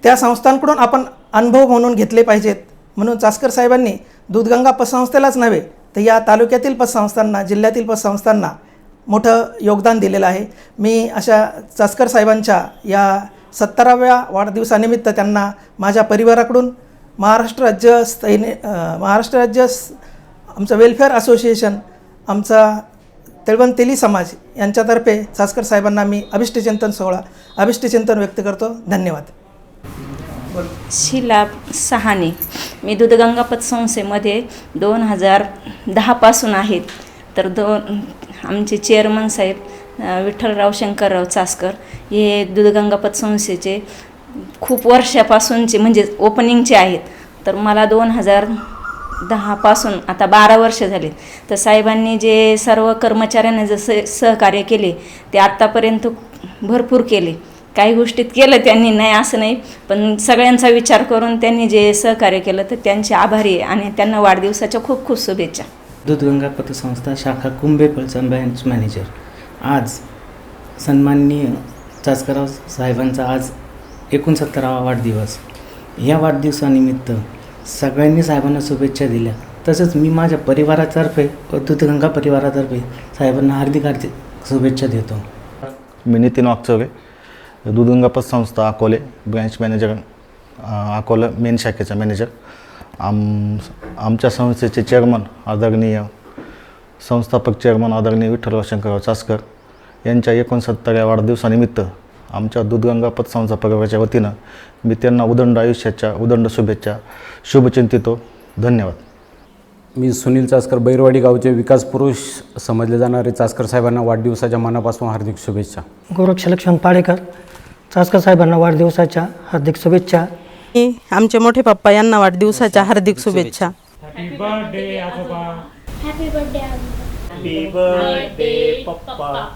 त्या संस्थांकडून आपण अनुभव म्हणून घेतले पाहिजेत म्हणून चासकर साहेबांनी दूधगंगा पतसंस्थेलाच नव्हे तर या तालुक्यातील पतसंस्थांना, जिल्ह्यातील पतसंस्थांना मोठं योगदान दिलेलं आहे. मी अशा चासकर साहेबांच्या या 70व्या वाढदिवसानिमित्त त्यांना माझ्या परिवाराकडून महाराष्ट्र राज्य आमचं वेलफेअर असोसिएशन, आमचा तिळवण तेली समाज यांच्यातर्फे चासकर साहेबांना मी अभिष्टचिंतन व्यक्त करतो. धन्यवाद. शीला सहाने. मी दूधगंगा पतसंस्थेमध्ये 2010पासून आहेत. तर आमचे चेअरमन साहेब विठ्ठलराव शंकरराव चासकर हे दूधगंगा पतसंस्थेचे खूप वर्षापासूनचे म्हणजे ओपनिंगचे आहेत. तर मला 2010पासून आता 12 वर्ष झाले. तर साहेबांनी जे सर्व कर्मचाऱ्यांना जसे सहकार्य केले ते आत्तापर्यंत भरपूर केले. काही गोष्टीत केलं त्यांनी, नाही असं नाही, पण सगळ्यांचा विचार करून त्यांनी जे सहकार्य केलं तर त्यांचे आभारी आहे आणि त्यांना वाढदिवसाच्या खूप खूप शुभेच्छा. दूधगंगा पतसंस्था शाखा कुंभेफळचा ब्रँच मॅनेजर. आज सन्माननीय चासकरराव साहेबांचा आज 69वा वाढदिवस. या वाढदिवसानिमित्त सगळ्यांनी साहेबांना शुभेच्छा दिल्या. तसंच मी माझ्या परिवारातर्फे दूधगंगा परिवारातर्फे साहेबांना हार्दिक शुभेच्छा देतो. मी नितीन वागचौरे, दूधगंगा पतसंस्था Akole branch manager, Akola main शाखेचा मॅनेजर. आमच्या संस्थेचे चेअरमन आदरणीय संस्थापक चेअरमन आदरणीय विठ्ठलराव शंकरराव चासकर यांच्या 69व्या वाढदिवसानिमित्त आमच्या दूधगंगा पतसंस्था परिवाराच्या वतीनं मी त्यांना उदंड आयुष्याच्या उदंड शुभेच्छा शुभचिंतितो. धन्यवाद. मी सुनील चासकर, बैरवाडी गावचे विकास पुरुष समजले जाणारे चासकर साहेबांना वाढदिवसाच्या मनापासून हार्दिक शुभेच्छा. गोरक्ष लक्ष्मण पाडेकर, चासकर साहेबांना वाढदिवसाच्या हार्दिक शुभेच्छा. आमचे मोठे पप्पा यांना वाढदिवसाच्या हार्दिक शुभेच्छा. हॅपी बर्थडे आजोबा. हॅपी बर्थडे हॅपी बर्थडे पप्पा.